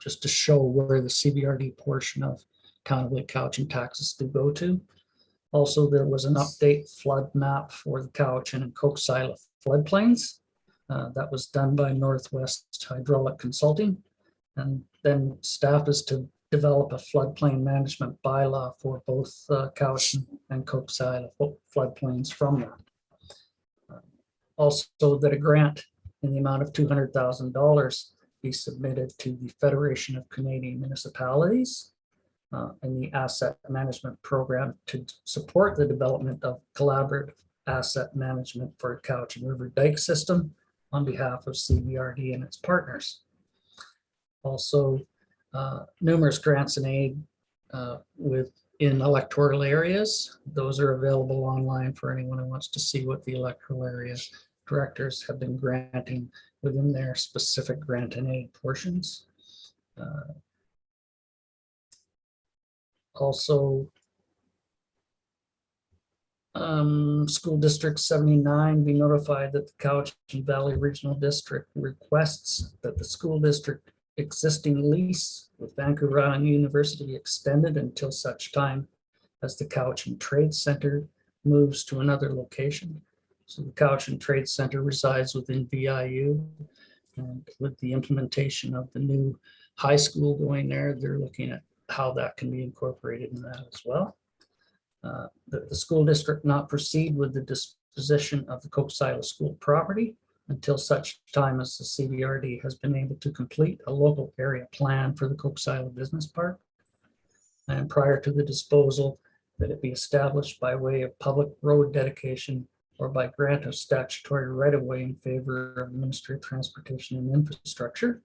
just to show where the CBRD portion of Town of Lake Cowichan taxes do go to. Also, there was an update flood map for the Cowichan and Cowichan floodplains. That was done by Northwest Hydraulic Consulting. And then staff is to develop a floodplain management bylaw for both Cowichan and Cowichan floodplains from that. Also, that a grant in the amount of $200,000 be submitted to the Federation of Canadian Municipalities in the asset management program to support the development of collaborative asset management for Cowichan River Dike System on behalf of CBRD and its partners. Also, numerous grants and aid within electoral areas. Those are available online for anyone who wants to see what the electoral area directors have been granting within their specific grant and aid portions. Also, School District 79 be notified that the Cowichan Valley Regional District requests that the school district existing lease with Vancouver Island University extended until such time as the Cowichan Trade Center moves to another location. So the Cowichan Trade Center resides within VIU, and with the implementation of the new high school going there, they're looking at how that can be incorporated in that as well. The school district not proceed with the disposition of the Cowichan school property until such time as the CBRD has been able to complete a local area plan for the Cowichan Business Park. And prior to the disposal, that it be established by way of public road dedication or by grant of statutory right-of-way in favor of the Ministry of Transportation and Infrastructure.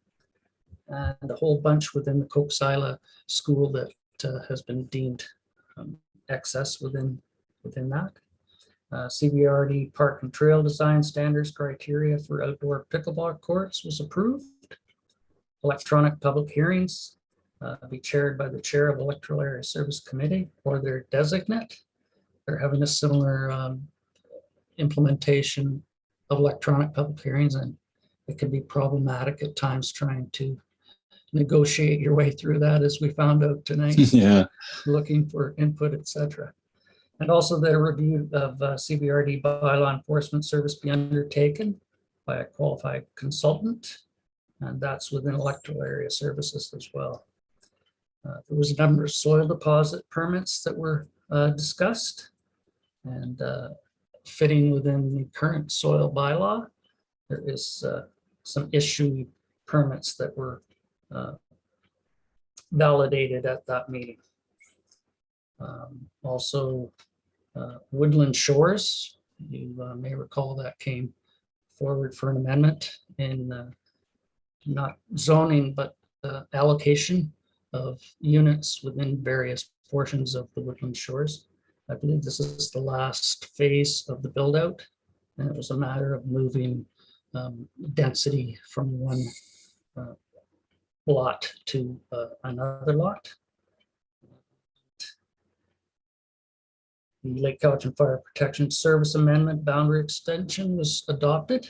And a whole bunch within the Cowichan school that has been deemed excess within that. CBRD park and trail design standards criteria for outdoor pickleball courts was approved. Electronic public hearings be chaired by the chair of Electoral Area Service Committee or their designate. They're having a similar implementation of electronic public hearings, and it can be problematic at times trying to negotiate your way through that, as we found out tonight. Yeah. Looking for input, etc. And also that a review of CBRD bylaw enforcement service be undertaken by a qualified consultant, and that's within electoral area services as well. There was a number of soil deposit permits that were discussed, and fitting within the current soil bylaw, there is some issue permits that were validated at that meeting. Also, Woodland Shores, you may recall that came forward for an amendment in not zoning, but allocation of units within various portions of the Woodland Shores. I believe this is the last phase of the build out, and it was a matter of moving density from one lot to another lot. The Lake Cowichan Fire Protection Service Amendment boundary extension was adopted.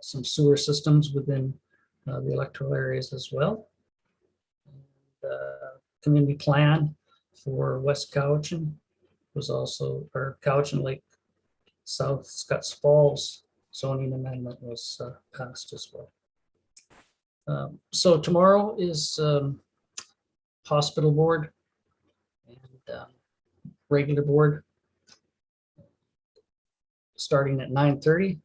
Some sewer systems within the electoral areas as well. And, community plan for West Cowichan was also, or Cowichan Lake South Scotts Falls zoning amendment was passed as well. So tomorrow is hospital board and regular board starting at 9:30.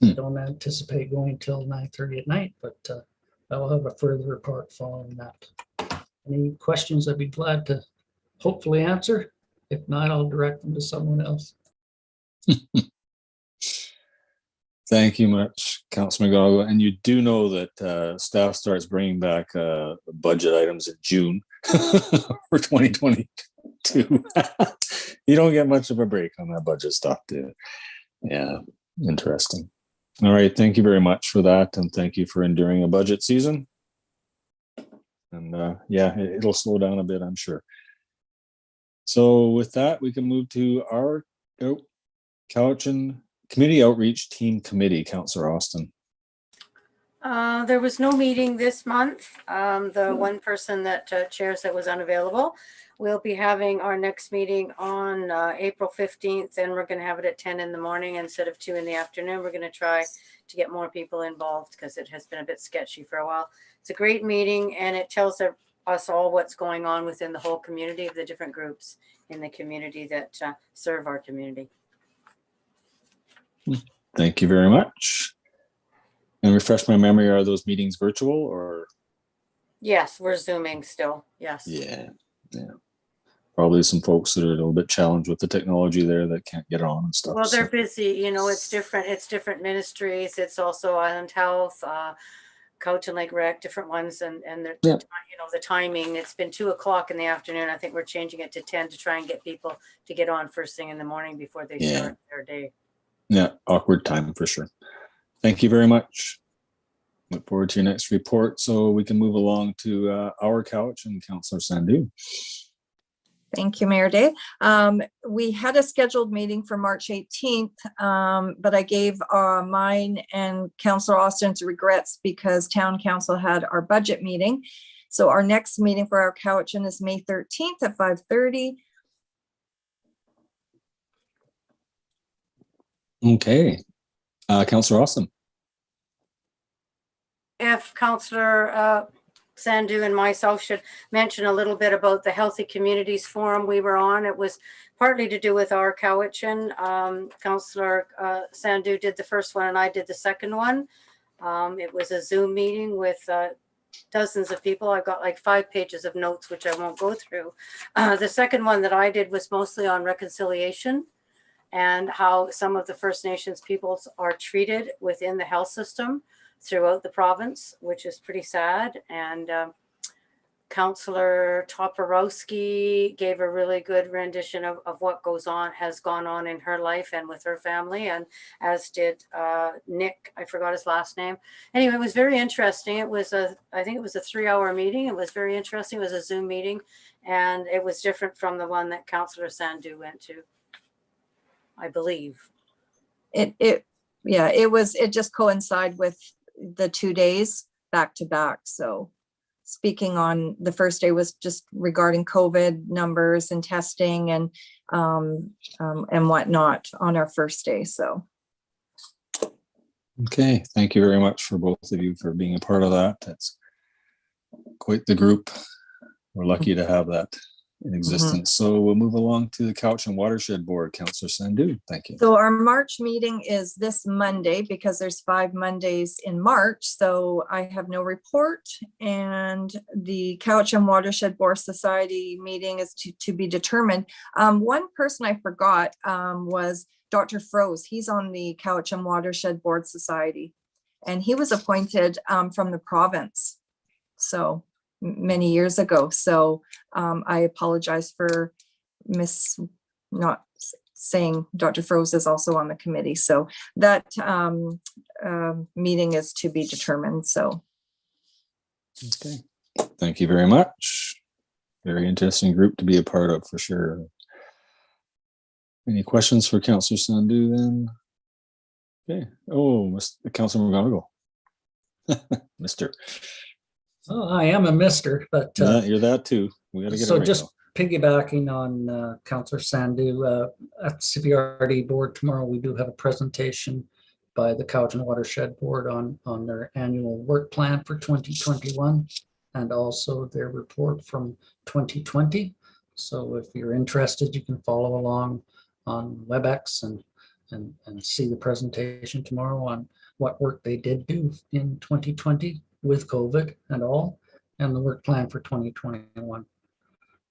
I don't anticipate going till 9:30 at night, but I will have a further report following that. Any questions I'd be glad to hopefully answer. If not, I'll direct them to someone else. Thank you much, Councilor McGonigal. And you do know that staff starts bringing back budget items in June for 2022. You don't get much of a break on that budget stuff, do you? Yeah, interesting. All right, thank you very much for that, and thank you for enduring a budget season. And yeah, it'll slow down a bit, I'm sure. So with that, we can move to our Cowichan Community Outreach Team Committee. Councillor Austin. There was no meeting this month. The one person that chairs it was unavailable. We'll be having our next meeting on April 15th, and we're going to have it at 10 in the morning instead of 2 in the afternoon. We're going to try to get more people involved because it has been a bit sketchy for a while. It's a great meeting, and it tells us all what's going on within the whole community of the different groups in the community that serve our community. Thank you very much. And refresh my memory, are those meetings virtual or? Yes, we're Zooming still. Yes. Yeah. Probably some folks that are a little bit challenged with the technology there that can't get on and stuff. Well, they're busy, you know, it's different ministries. It's also Island Health, Cowichan Lake Rec, different ones. And they're, you know, the timing, it's been 2 o'clock in the afternoon. I think we're changing it to 10 to try and get people to get on first thing in the morning before they start their day. Yeah, awkward time for sure. Thank you very much. Look forward to your next report so we can move along to our couch and Councillor Sandhu. Thank you, Mayor Day. We had a scheduled meeting for March 18th, but I gave mine and Councillor Austin's regrets because Town Council had our budget meeting. So our next meeting for our Cowichan is May 13th at 5:30. Okay. Councillor Austin. If Councillor Sandhu and myself should mention a little bit about the Healthy Communities Forum we were on. It was partly to do with our Cowichan. Councillor Sandhu did the first one and I did the second one. It was a Zoom meeting with dozens of people. I've got like 5 pages of notes, which I won't go through. The second one that I did was mostly on reconciliation and how some of the First Nations peoples are treated within the health system throughout the province, which is pretty sad. And Councillor Toporowski gave a really good rendition of what has gone on in her life and with her family, and as did Nick, I forgot his last name. Anyway, it was very interesting. It was I think it was a 3-hour meeting. It was very interesting. It was a Zoom meeting, and it was different from the one that Councillor Sandhu went to, I believe. It just coincided with the 2 days back to back. So speaking on the first day was just regarding COVID numbers and testing and whatnot on our first day. So. Okay, thank you very much for both of you for being a part of that. That's quite the group. We're lucky to have that in existence. So we'll move along to the Cowichan Watershed Board. Councillor Sandhu, thank you. So our March meeting is this Monday because there's 5 Mondays in March. So I have no report, and the Cowichan Watershed Board Society meeting is to be determined. One person I forgot was Dr. Froese. He's on the Cowichan Watershed Board Society, and he was appointed from the province. So many years ago. So I apologize for not saying Dr. Froese is also on the committee. So that meeting is to be determined. So. Okay. Thank you very much. Very interesting group to be a part of for sure. Any questions for Councillor Sandhu then? Okay. Oh, Councillor McGonigal. Mr. Oh, I am a mister, but yeah, you're that too. We got to get so it right just now. Piggybacking on Councillor Sandhu, at CPRD board tomorrow, we do have a presentation by the Cowichan Watershed Board on their annual work plan for 2021 and also their report from 2020. So if you're interested, you can follow along on WebEx and and see the presentation tomorrow on what work they did do in 2020 with COVID and all, and the work plan for 2021.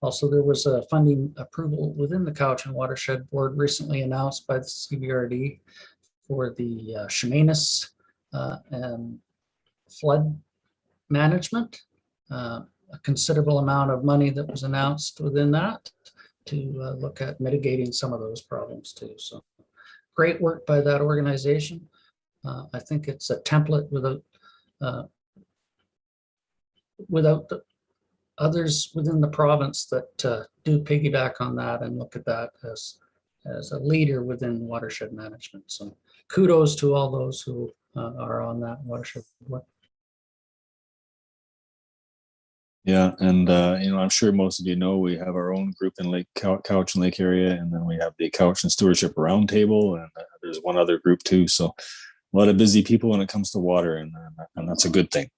Also, there was a funding approval within the Cowichan Watershed Board recently announced by the CBRD for the Chemainus flood management. A considerable amount of money that was announced within that to look at mitigating some of those problems too. So great work by that organization. I think it's a template without the others within the province that do piggyback on that and look at that as a leader within watershed management. So kudos to all those who are on that watershed board. Yeah, and I'm sure most of you know we have our own group in Cowichan Lake area, and then we have the Cowichan Stewardship Roundtable, and there's one other group too. So a lot of busy people when it comes to water, and that's a good thing.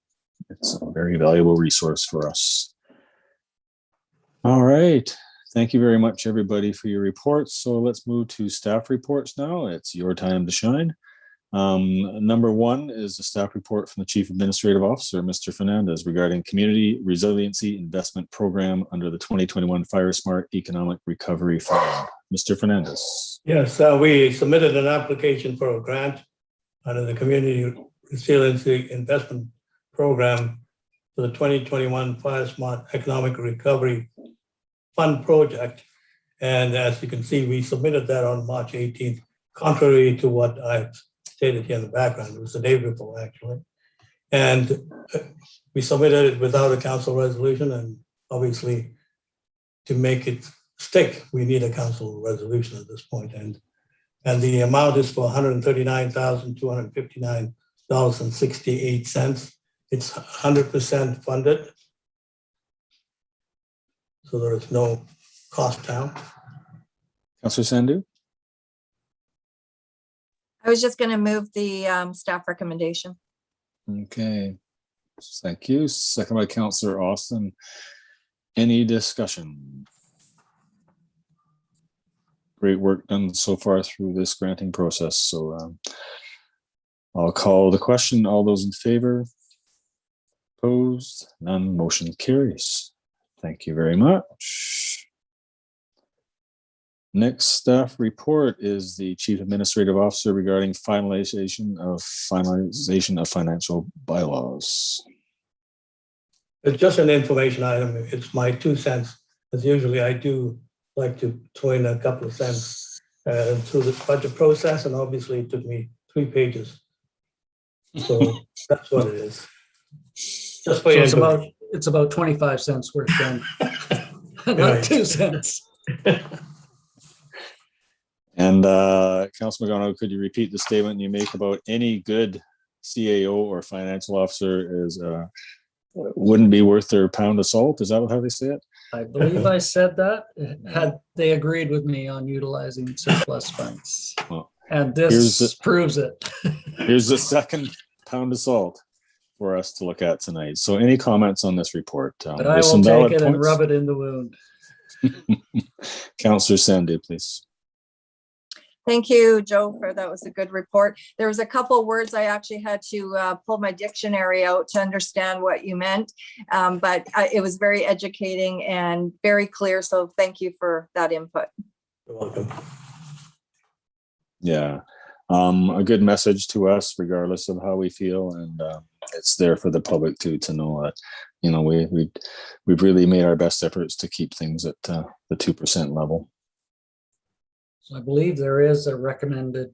It's a very valuable resource for us. All right. Thank you very much, everybody, for your reports. So let's move to staff reports now. It's your time to shine. Number one is the staff report from the Chief Administrative Officer, Mr. Fernandez, regarding Community Resiliency Investment Program under the 2021 Fire Smart Economic Recovery Fund. Mr. Fernandez. Yes, we submitted an application for a grant under the Community Resiliency Investment Program for the 2021 Fire Smart Economic Recovery Fund project. And as you can see, we submitted that on March 18th, contrary to what I've stated here in the background. It was the day before, actually. And we submitted it without a council resolution, and obviously to make it stick, we need a council resolution at this point. And the amount is for $139,259.68. It's 100% funded, so there is no cost down. Councillor Sandhu? I was just going to move the staff recommendation. Okay. Thank you. Second by Councillor Austin. Any discussion? Great work done so far through this granting process. So I'll call the question. All those in favor? Opposed? None. Motion carries. Thank you very much. Next staff report is the Chief Administrative Officer regarding finalization of financial bylaws. It's just an information item. It's my 2 cents. As usually, I do like to throw in a couple of cents through the budget process, and obviously it took me 3 pages. So that's what it is. Just for So it's about 25 cents worth then, not 2 cents. And Councilor McGonagle, could you repeat the statement you make about any good CAO or financial officer is wouldn't be worth their pound of salt? Is that how they say it? I believe I said that had they agreed with me on utilizing surplus funds. Well, and this proves it. Here's the second pound of salt for us to look at tonight. So any comments on this report? But I will take it and rub it in the wound. Councillor Sandhu, please. Thank you, Joe, for that was a good report. There was a couple words I actually had to pull my dictionary out to understand what you meant, but it was very educating and very clear. So thank you for that input. You're welcome. Yeah, a good message to us, regardless of how we feel, and it's there for the public too to know that we've really made our best efforts to keep things at the 2% level. So I believe there is a recommended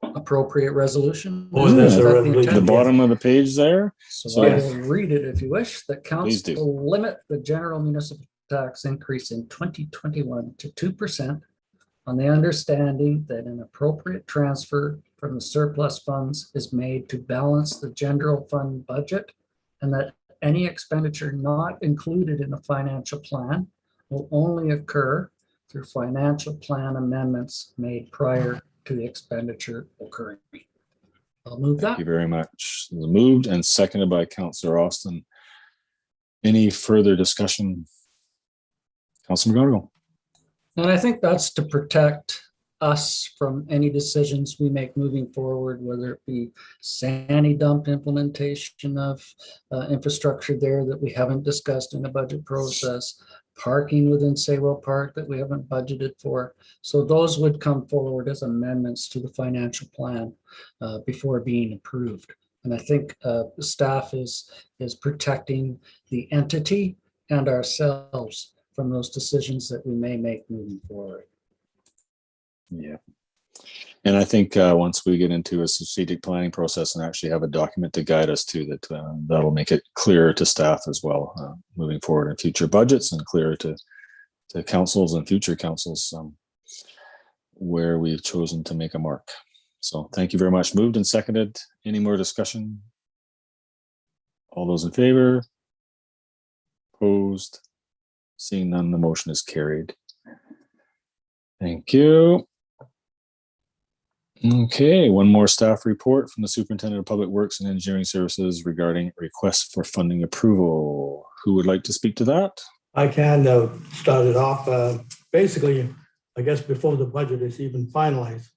appropriate resolution. Oh, that's a resolution. The bottom of the page there. So I will read it if you wish. That Please do. council will limit the general municipal tax increase in 2021 to 2% on the understanding that an appropriate transfer from the surplus funds is made to balance the general fund budget, and that any expenditure not included in the financial plan will only occur through financial plan amendments made prior to the expenditure occurring. I'll move that. Thank you very much. Moved and seconded by Councillor Austin. Any further discussion? Councillor McGonagle. And I think that's to protect us from any decisions we make moving forward, whether it be Sandy dump implementation of infrastructure there that we haven't discussed in the budget process, parking within Saywell Park that we haven't budgeted for. So those would come forward as amendments to the financial plan before being approved. And I think staff is protecting the entity and ourselves from those decisions that we may make moving forward. Yeah. And I think once we get into a strategic planning process and actually have a document to guide us to that, that'll make it clearer to staff as well, moving forward in future budgets, and clearer to councils and future councils where we've chosen to make a mark. So thank you very much. Moved and seconded. Any more discussion? All those in favor? Opposed? Seeing none, the motion is carried. Thank you. Okay, one more staff report from the Superintendent of Public Works and Engineering Services regarding requests for funding approval. Who would like to speak to that? I can start it off. Basically, I guess before the budget is even finalized,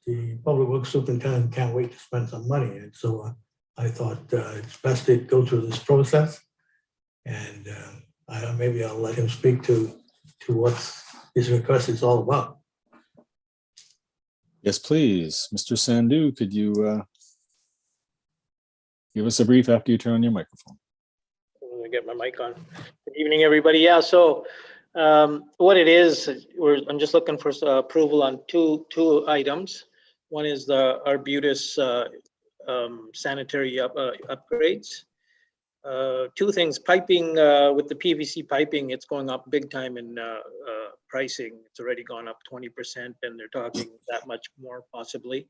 the Public Works Superintendent can't wait to spend some money. And so I thought it's best to go through this process. And maybe I'll let him speak to what his request is all about. Yes, please. Mr. Sandhu, could you give us a brief after you turn on your microphone? I'm gonna get my mic on. Good evening, everybody. Yeah, so what it is, I'm just looking for approval on two items. One is the Arbutus sanitary upgrades. Two things, piping with the PVC piping, it's going up big time in pricing. It's already gone up 20% and they're talking that much more possibly.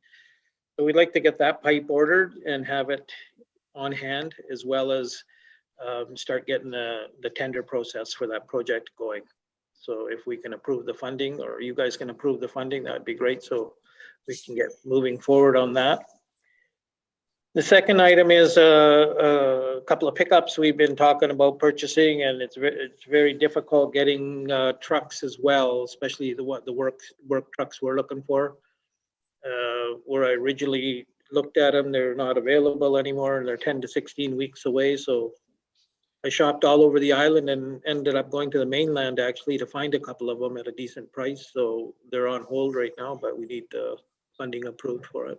So we'd like to get that pipe ordered and have it on hand, as well as start getting the tender process for that project going. So if we can approve the funding, or you guys can approve the funding, that would be great. So we can get moving forward on that. The second item is a couple of pickups we've been talking about purchasing, and it's very difficult getting trucks as well, especially the work trucks we're looking for. Where I originally looked at them, they're not available anymore, and they're 10 to 16 weeks away. So I shopped all over the island and ended up going to the mainland actually to find a couple of them at a decent price. So they're on hold right now, but we need funding approved for it.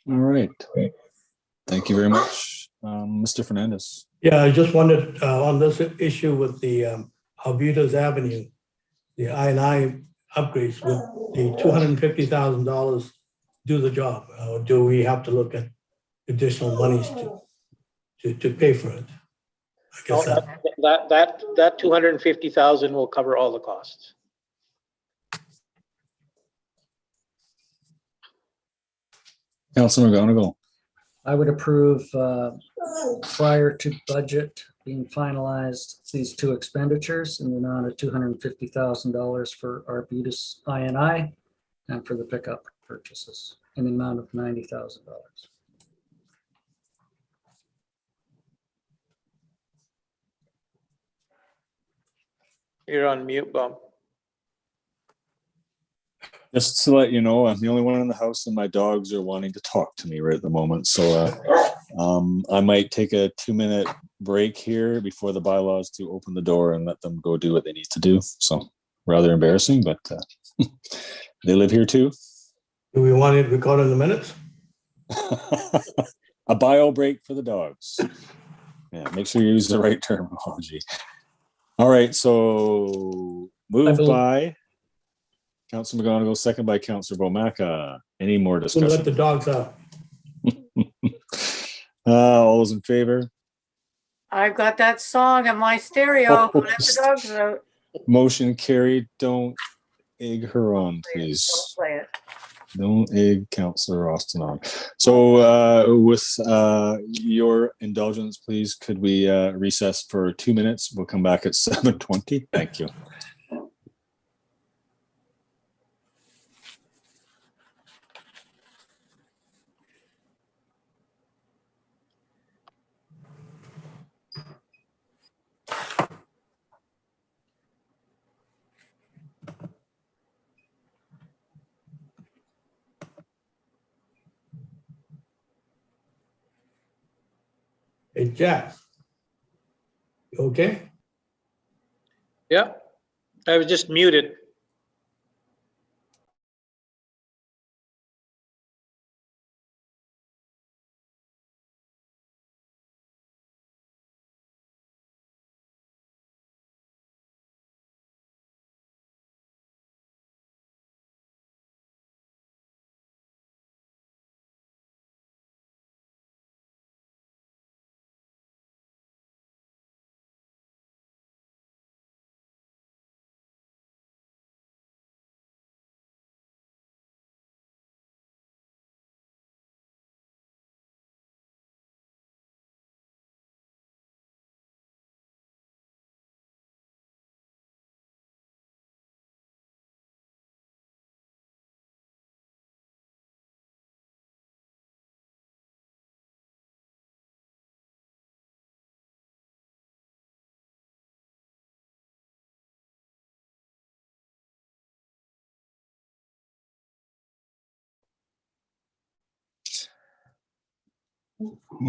All right. Thank you very much. Mr. Fernandez. Yeah, I just wondered on this issue with the Arbutus Avenue, the I&I upgrades, with the $250,000 do the job? Or do we have to look at additional monies to pay for it? I guess that 250,000 will cover all the costs. Councilor McGonigal. I would approve prior to budget being finalized, these two expenditures in the amount of $250,000 for Arbutus I&I and for the pickup purchases in the amount of $90,000. You're on mute, Bob. Just to let you know, I'm the only one in the house and my dogs are wanting to talk to me right at the moment. So I might take a 2-minute break here before the bylaws to open the door and let them go do what they need to do. So rather embarrassing, but they live here too. Do we want it recorded in the minutes? A bio break for the dogs. Yeah, make sure you use the right terminology. All right, so moved by Councilor McGonigal, second by Councilor Bomaka. Any more We'll discussion? let the dogs out. All those in favor? I've got that song on my stereo. Let the dogs out. Motion carried. Don't egg her on, please. Don't play it. Don't egg Councilor Austin on. So with your indulgence, please, could we recess for 2 minutes? We'll come back at 7:20. Thank you. Hey, Jack. You okay? Yeah, I was just muted.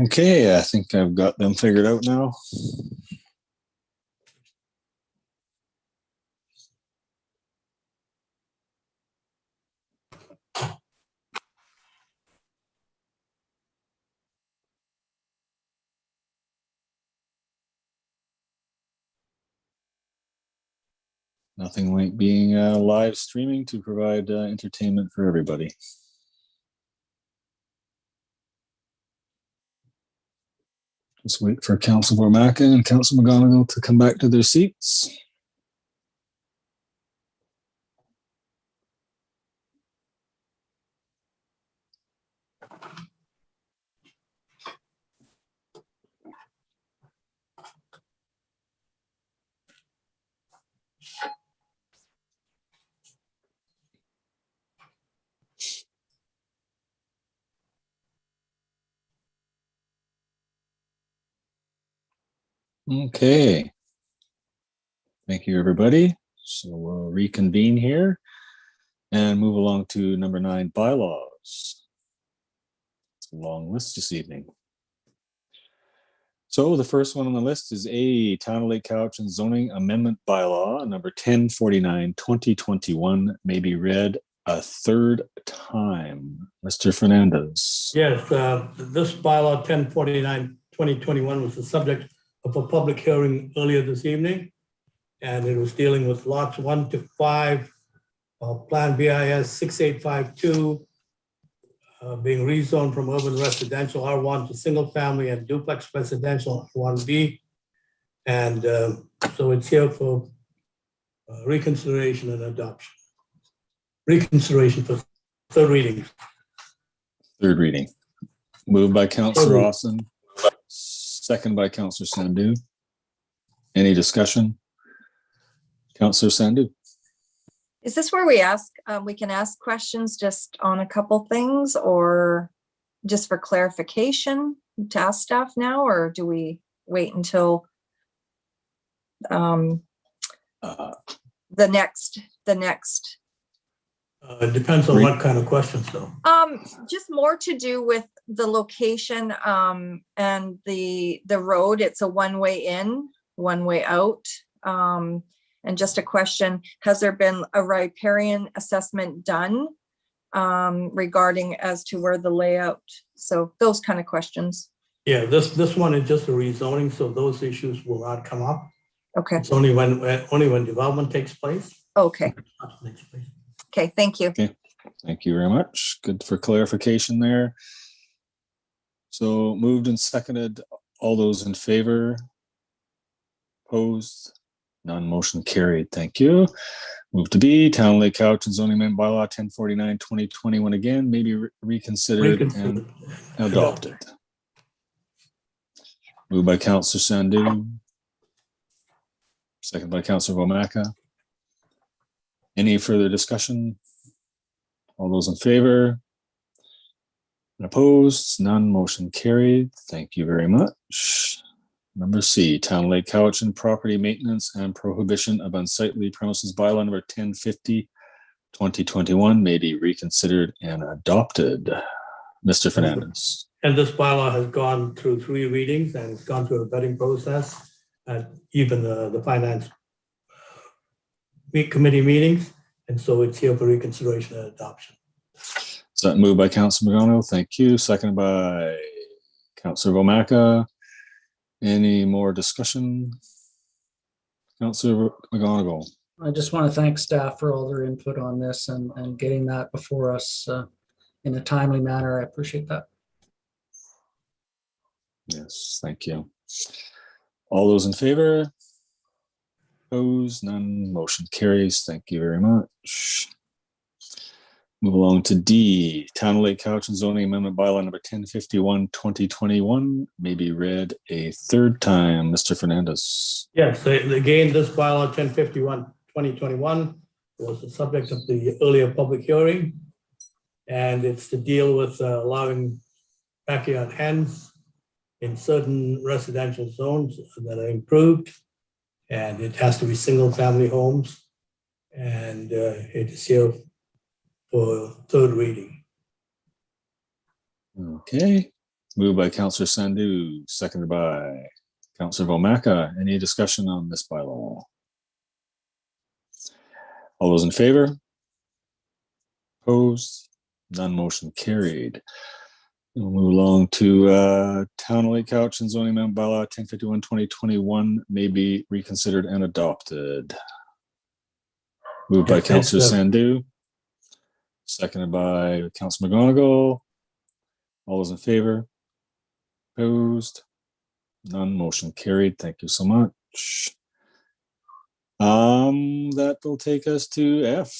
Okay, I think I've got them figured out now. Nothing like being live streaming to provide entertainment for everybody. Just wait for Council Bormaka and Council McGonigal to come back to their seats. Okay. Thank you, everybody. So we'll reconvene here and move along to number 9, bylaws. It's a long list this evening. So the first one on the list is a Town of Lake Cowichan zoning amendment bylaw number 1049, 2021 may be read a third time. Mr. Fernandez. Yes, this bylaw 1049, 2021 was the subject of a public hearing earlier this evening. And it was dealing with lots 1 to 5, Plan BIS 6852, being rezoned from urban residential R1 to single family and duplex residential R1B. And so it's here for reconsideration and adoption. Reconsideration for third reading. Third reading. Moved by Councillor Austin, second by Councillor Sandhu. Any discussion? Councillor Sandhu. Is this where we can ask questions just on a couple things, or just for clarification to ask staff now, or do we wait until the next? It depends on what kind of questions though. Just more to do with the location and the road. It's a one-way in, one-way out. And just a question, has there been a riparian assessment done regarding as to where the layout? So those kind of questions. Yeah, this one is just a rezoning, so those issues will not come up. Okay. It's only when development takes place. Okay. Okay, thank you. Okay, thank you very much. Good for clarification there. So moved and seconded. All those in favor? Opposed? None. Motion carried. Thank you. Move to B, Town of Lake Cowichan zoning amendment bylaw 1049, 2021 again, may be reconsidered and adopted. Moved by Councillor Sandhu. Second by Councillor Bormaka. Any further discussion? All those in favor? And opposed? None. Motion carried. Thank you very much. Number C, Town of Lake Cowichan property maintenance and prohibition of unsightly premises bylaw number 1050, 2021 may be reconsidered and adopted. Mr. Fernandez. And this bylaw has gone through 3 readings and it's gone through a vetting process at even the finance committee meetings. And so it's here for reconsideration and adoption. So that moved by Councilor McGonigal. Thank you. Seconded by Councilor Vomaka. Any more discussion? Councilor McGonigal. I just want to thank staff for all their input on this and getting that before us in a timely manner. I appreciate that. Yes, thank you. All those in favor? Opposed? None. Motion carries. Thank you very much. Move along to D, Town of Lake Cowichan zoning amendment bylaw number 1051, 2021 may be read a third time. Mr. Fernandez. Yes, again, this bylaw 1051, 2021 was the subject of the earlier public hearing. And it's to deal with allowing backyard hens in certain residential zones that are improved. And it has to be single family homes. And it is here for third reading. Okay. Moved by Councilor Sandhu, seconded by Councilor Vomaka. Any discussion on this bylaw? All those in favor? Opposed? None. Motion carried. We'll move along to Town of Lake Cowichan zoning amendment bylaw 1051, 2021 may be reconsidered and adopted. Moved by Yes, Councilor it's, Sandhu, seconded by Councilor McGonigal. All those in favor? Opposed? None. Motion carried. Thank you so much. That will take us to F,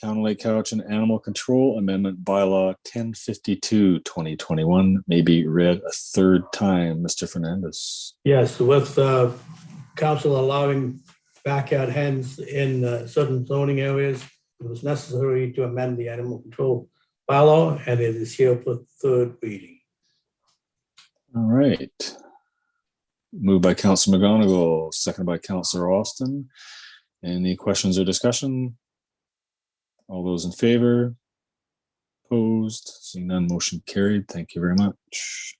Town of Lake Cowichan Animal Control Amendment Bylaw 1052, 2021 may be read a third time. Mr. Fernandez. Yes, with council allowing backyard hens in certain zoning areas, it was necessary to amend the animal control bylaw, and it is here for third reading. All right. Moved by Councilor McGonigal, seconded by Councilor Austin. Any questions or discussion? All those in favor? Opposed? Seeing none, motion carried. Thank you very much.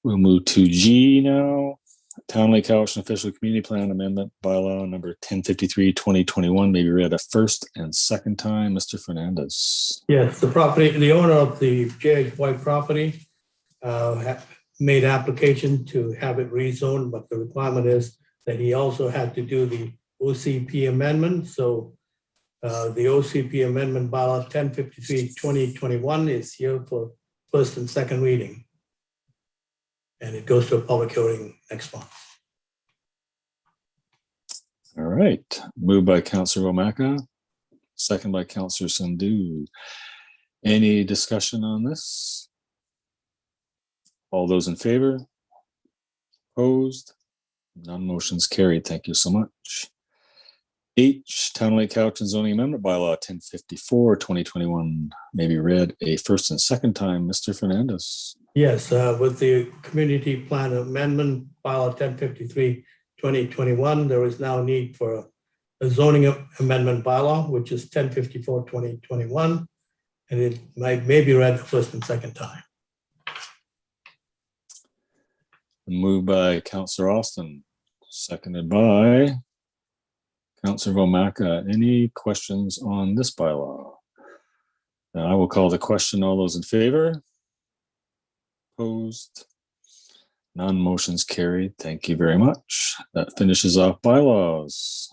We'll move to G now. Town Lake Cowichan Official Community Plan Amendment Bylaw number 1053, 2021 may be read a first and second time. Mr. Fernandez. Yes, the owner of the J.H. White property made application to have it rezoned, but the requirement is that he also had to do the OCP amendment. So the OCP amendment bylaw 1053, 2021 is here for first and second reading. And it goes to a public hearing next month. All right. Moved by Councilor Vomaka, second by Councilor Sandhu. Any discussion on this? All those in favor? Opposed? None. Motion's carried. Thank you so much. H, Town Lake Cowichan zoning amendment bylaw 1054, 2021 may be read a first and second time. Mr. Fernandez. Yes, with the community plan amendment bylaw 1053, 2021, there is now need for a zoning amendment bylaw, which is 1054, 2021, and it may be read the first and second time. Moved by Councilor Austin, seconded by Councilor Vomaka. Any questions on this bylaw? Then I will call the question. All those in favor? Opposed? None. Motion's carried. Thank you very much. That finishes off bylaws.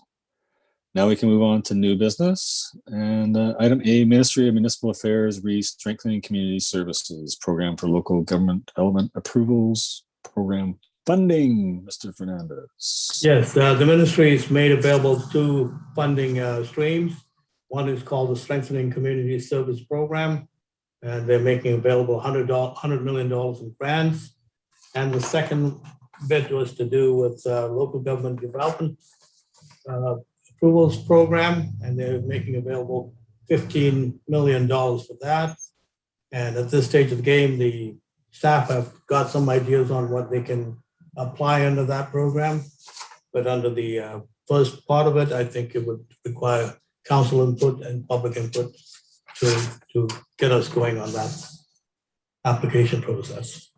Now we can move on to new business. And item A, Ministry of Municipal Affairs, Strengthening Community Services Program for Local Government Development Approvals Program Funding. Mr. Fernandez. Yes, the ministry is made available two funding streams. One is called the Strengthening Community Service Program, and they're making available $100 million in grants. And the second bit was to do with local government development approvals program, and they're making available $15 million for that. And at this stage of the game, the staff have got some ideas on what they can apply under that program. But under the first part of it, I think it would require council input and public input to get us going on that. application process.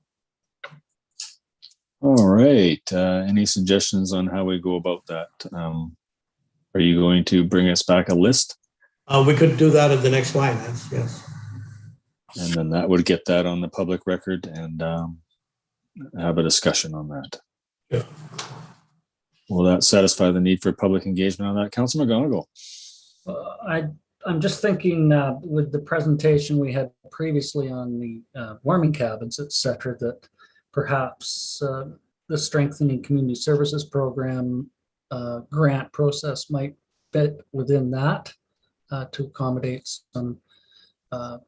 All right. Any suggestions on how we go about that? Are you going to bring us back a list? We could do that at the next line, yes. And then that would get that on the public record and have a discussion on that. Yeah. Will that satisfy the need for public engagement on that? Councilor McGonigal? I'm just thinking with the presentation we had previously on the warming cabins, et cetera, that perhaps the Strengthening Community Services Program grant process might fit within that to accommodate some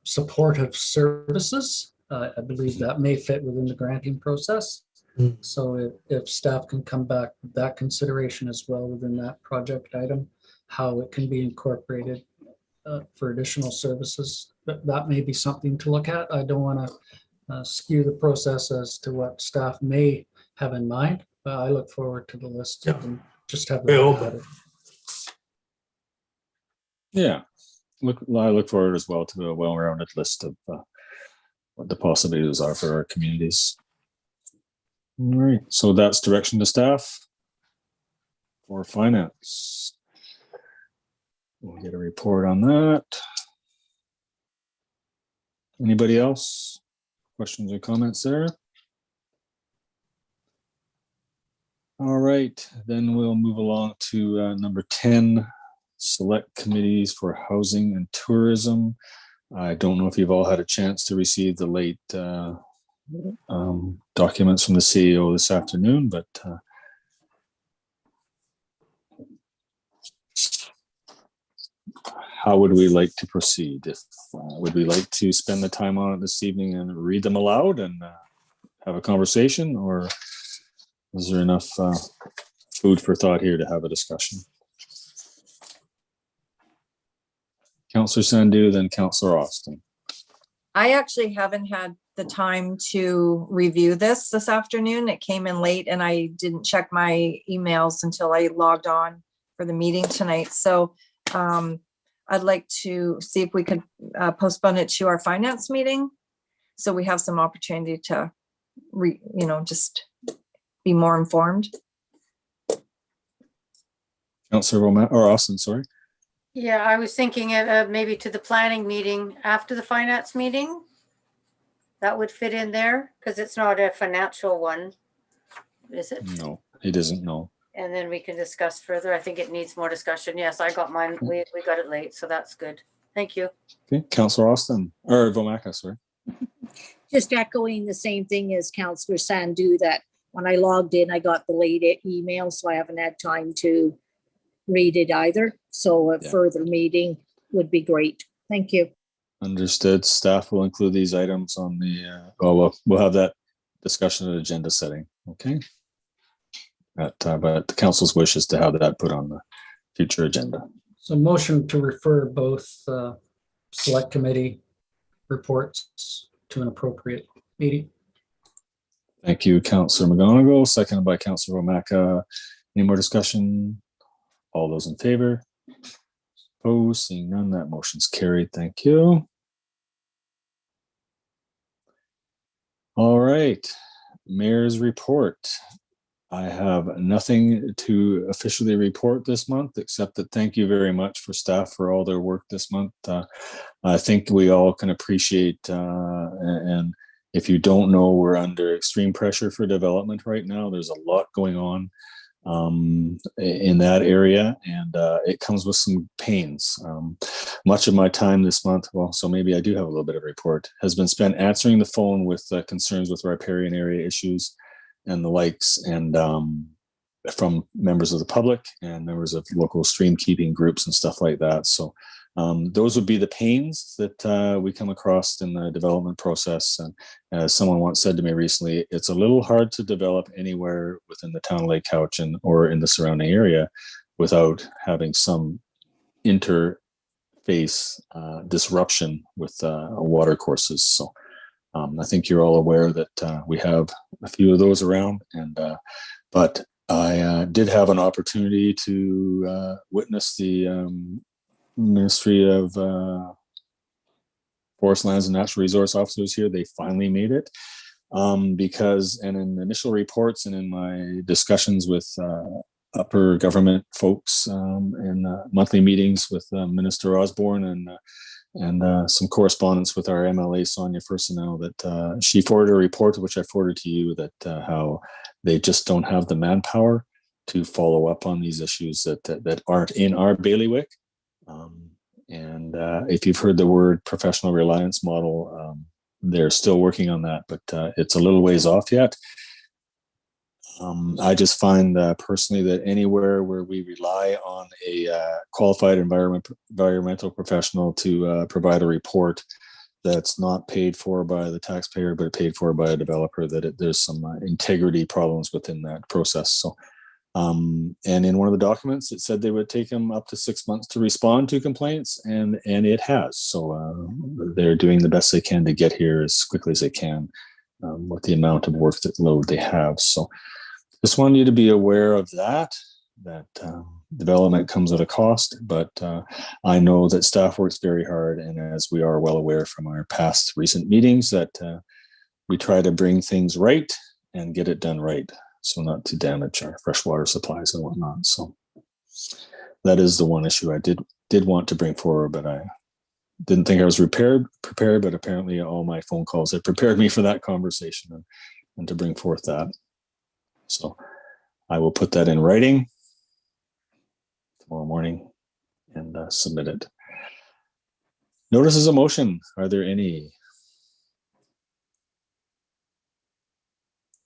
supportive services. I believe that may fit within the granting process. Mm. So if staff can come back with that consideration as well within that project item, how it can be incorporated for additional services, that may be something to look at. I don't want to skew the process as to what staff may have in mind, but I look forward to the list Yeah. and just have Very a look open. at it. Yeah. I look forward as well to a well-rounded list of what the possibilities are for our communities. All right, so that's direction to staff for finance. We'll get a report on that. Anybody else? Questions or comments there? All right, then we'll move along to number 10, select committees for housing and tourism. I don't know if you've all had a chance to receive the late documents from the CEO this afternoon, but how would we like to proceed? If would we like to spend the time on it this evening and read them aloud and have a conversation, or is there enough food for thought here to have a discussion? Councillor Sandhu, then Councillor Austin. I actually haven't had the time to review this afternoon. It came in late and I didn't check my emails until I logged on for the meeting tonight. So I'd like to see if we could postpone it to our finance meeting, so we have some opportunity to just be more informed. Councillor Roman or Austin, sorry. Yeah, I was thinking of maybe to the planning meeting after the finance meeting. That would fit in there because it's not a financial one, is it? No, he doesn't know. And then we can discuss further. I think it needs more discussion. Yes, I got mine. We got it late, so that's good. Thank you. Okay, Councillor Austin or Vomaka, sorry. Just echoing the same thing as Councillor Sandhu, that when I logged in, I got the late email, so I haven't had time to read it either. So a further meeting would be great. Thank you. Understood. Staff will include these items on the, we'll have that discussion at agenda setting. Okay. But the council's wish is to have that put on the future agenda. So motion to refer both select committee reports to an appropriate meeting. Thank you, Councillor McGonigal, seconded by Councillor Vomaka. Any more discussion? All those in favor? Opposed? Seeing none, that motion's carried. Thank you. All right, Mayor's report. I have nothing to officially report this month, except that thank you very much for staff for all their work this month. I think we all can appreciate, and if you don't know, we're under extreme pressure for development right now. There's a lot going on in that area, and it comes with some pains. Much of my time this month, well, so maybe I do have a little bit of report, has been spent answering the phone with concerns with riparian area issues and the likes, and from members of the public and members of local stream keeping groups and stuff like that. So those would be the pains that we come across in the development process. And as someone once said to me recently, it's a little hard to develop anywhere within the town of Lake Cowichan or in the surrounding area without having some interface disruption with water courses. So I think you're all aware that we have a few of those around, and but I did have an opportunity to witness the Ministry of Forest Lands and Natural Resource Officers here. They finally made it. Because, and in initial reports and in my discussions with upper government folks in monthly meetings with Minister Osborne and some correspondence with our MLA, Sonia Fursanow, that she forwarded a report, which I forwarded to you, that how they just don't have the manpower to follow up on these issues that aren't in our bailiwick. And if you've heard the word professional reliance model, they're still working on that, but it's a little ways off yet. I just find personally that anywhere where we rely on a qualified environmental professional to provide a report that's not paid for by the taxpayer, but paid for by a developer, that there's some integrity problems within that process. So, and in one of the documents, it said they would take them up to 6 months to respond to complaints, and it has. So they're doing the best they can to get here as quickly as they can with the amount of work that load they have. So just wanted you to be aware of that development comes at a cost, but I know that staff works very hard, and as we are well aware from our past recent meetings, that we try to bring things right and get it done right, so not to damage our freshwater supplies and whatnot. So that is the one issue I did want to bring forward, but I didn't think I was prepared, but apparently all my phone calls have prepared me for that conversation and to bring forth that. So I will put that in writing tomorrow morning and submit it. Notices of motion. Are there any?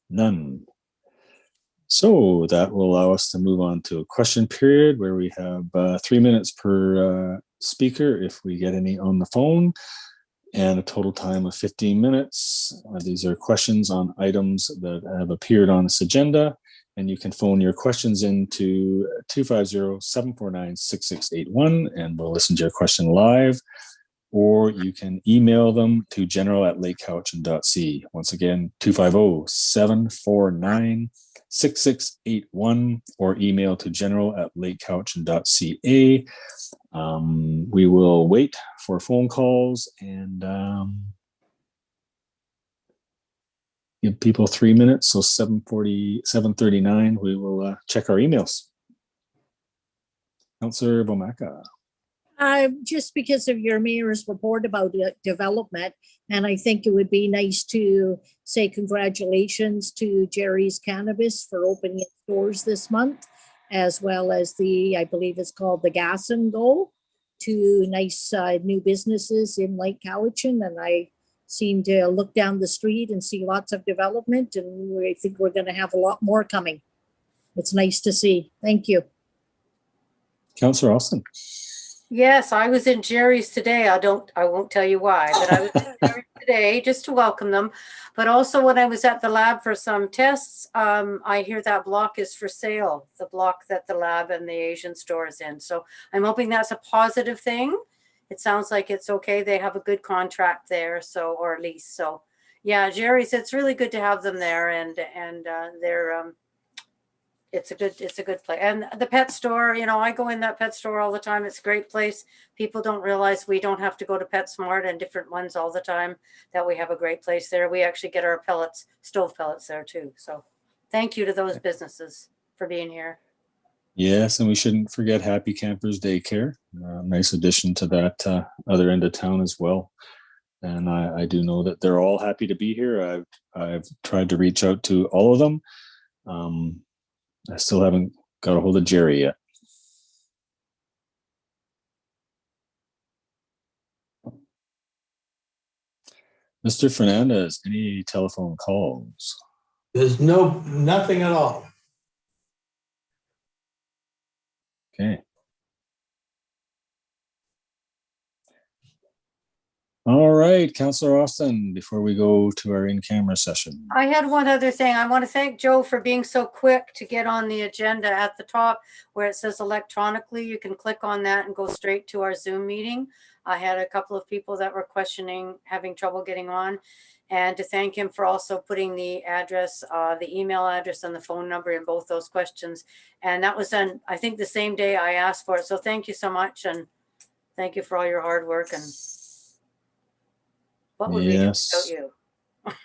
None. So that will allow us to move on to a question period where we have 3 minutes per speaker if we get any on the phone, and a total time of 15 minutes. These are questions on items that have appeared on this agenda, and you can phone your questions into 250-749-6681, and we'll listen to your question live, or you can email them to general@lakecowichan.ca. Once again, 250-749-6681, or email to general@lakecowichan.ca. We will wait for phone calls and give people 3 minutes. So 7:39, we will check our emails. Councillor Bomaka. Just because of your mayor's report about development, and I think it would be nice to say congratulations to Jerry's Cannabis for opening its doors this month, as well as I believe it's called the Gas and Go, two nice new businesses in Lake Cowichan, and I seem to look down the street and see lots of development, and I think we're going to have a lot more coming. It's nice to see. Thank you. Councillor Austin. Yes, I was in Jerry's today. I won't tell you why, but I was in Jerry's today just to welcome them. But also when I was at the lab for some tests, I hear that block is for sale, the block that the lab and the Asian store is in. So I'm hoping that's a positive thing. It sounds like it's okay. They have a good contract there, so, or at least, so yeah, Jerry's, it's really good to have them there, and they're, it's a good place. And the pet store, you know, I go in that pet store all the time. It's a great place. People don't realize we don't have to go to PetSmart and different ones all the time, that we have a great place there. We actually get our pellets, stove pellets there too. So thank you to those businesses for being here. Yes, and we shouldn't forget Happy Campers Daycare. Nice addition to that other end of town as well. And I do know that they're all happy to be here. I've tried to reach out to all of them. I still haven't got a hold of Jerry yet. Mr. Fernandez, any telephone calls? There's nothing at all. Okay. All right, Councillor Austin, before we go to our in-camera session. I had one other thing. I want to thank Joe for being so quick to get on the agenda at the top where it says electronically. You can click on that and go straight to our Zoom meeting. I had a couple of people that were questioning, having trouble getting on, and to thank him for also putting the address, the email address and the phone number in both those questions. And that was done, I think, the same day I asked for it. So thank you so much. And thank you for all your hard work. And What would we do without Yes. you?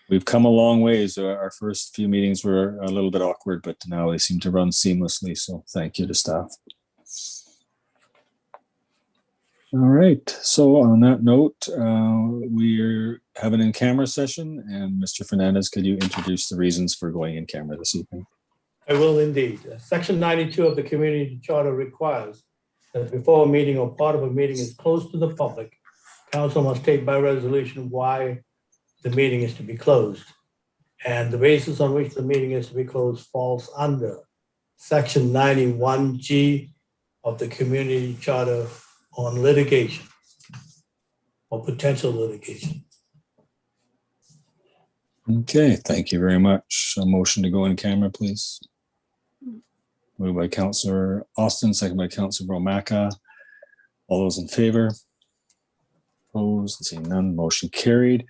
We've come a long ways. Our first few meetings were a little bit awkward, but now they seem to run seamlessly. So thank you to staff. All right. So on that note, we have an in-camera session, and Mr. Fernandez, could you introduce the reasons for going in camera this evening? I will indeed. Section 92 of the Community Charter requires that before a meeting or part of a meeting is closed to the public, council must state by resolution why the meeting is to be closed. And the basis on which the meeting is to be closed falls under Section 91G of the Community Charter on litigation or potential litigation. Okay, thank you very much. A motion to go in camera, please. Moved by Councillor Austin, second by Councillor Bromaka. All those in favor? Opposed? Seeing none, motion carried.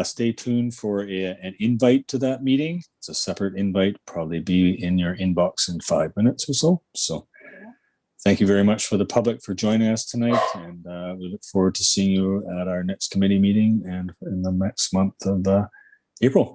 Stay tuned for an invite to that meeting. It's a separate invite, probably be in your inbox in 5 minutes or so. So thank you very much for the public for joining us tonight. And we look forward to seeing you at our next committee meeting and in the next month of April.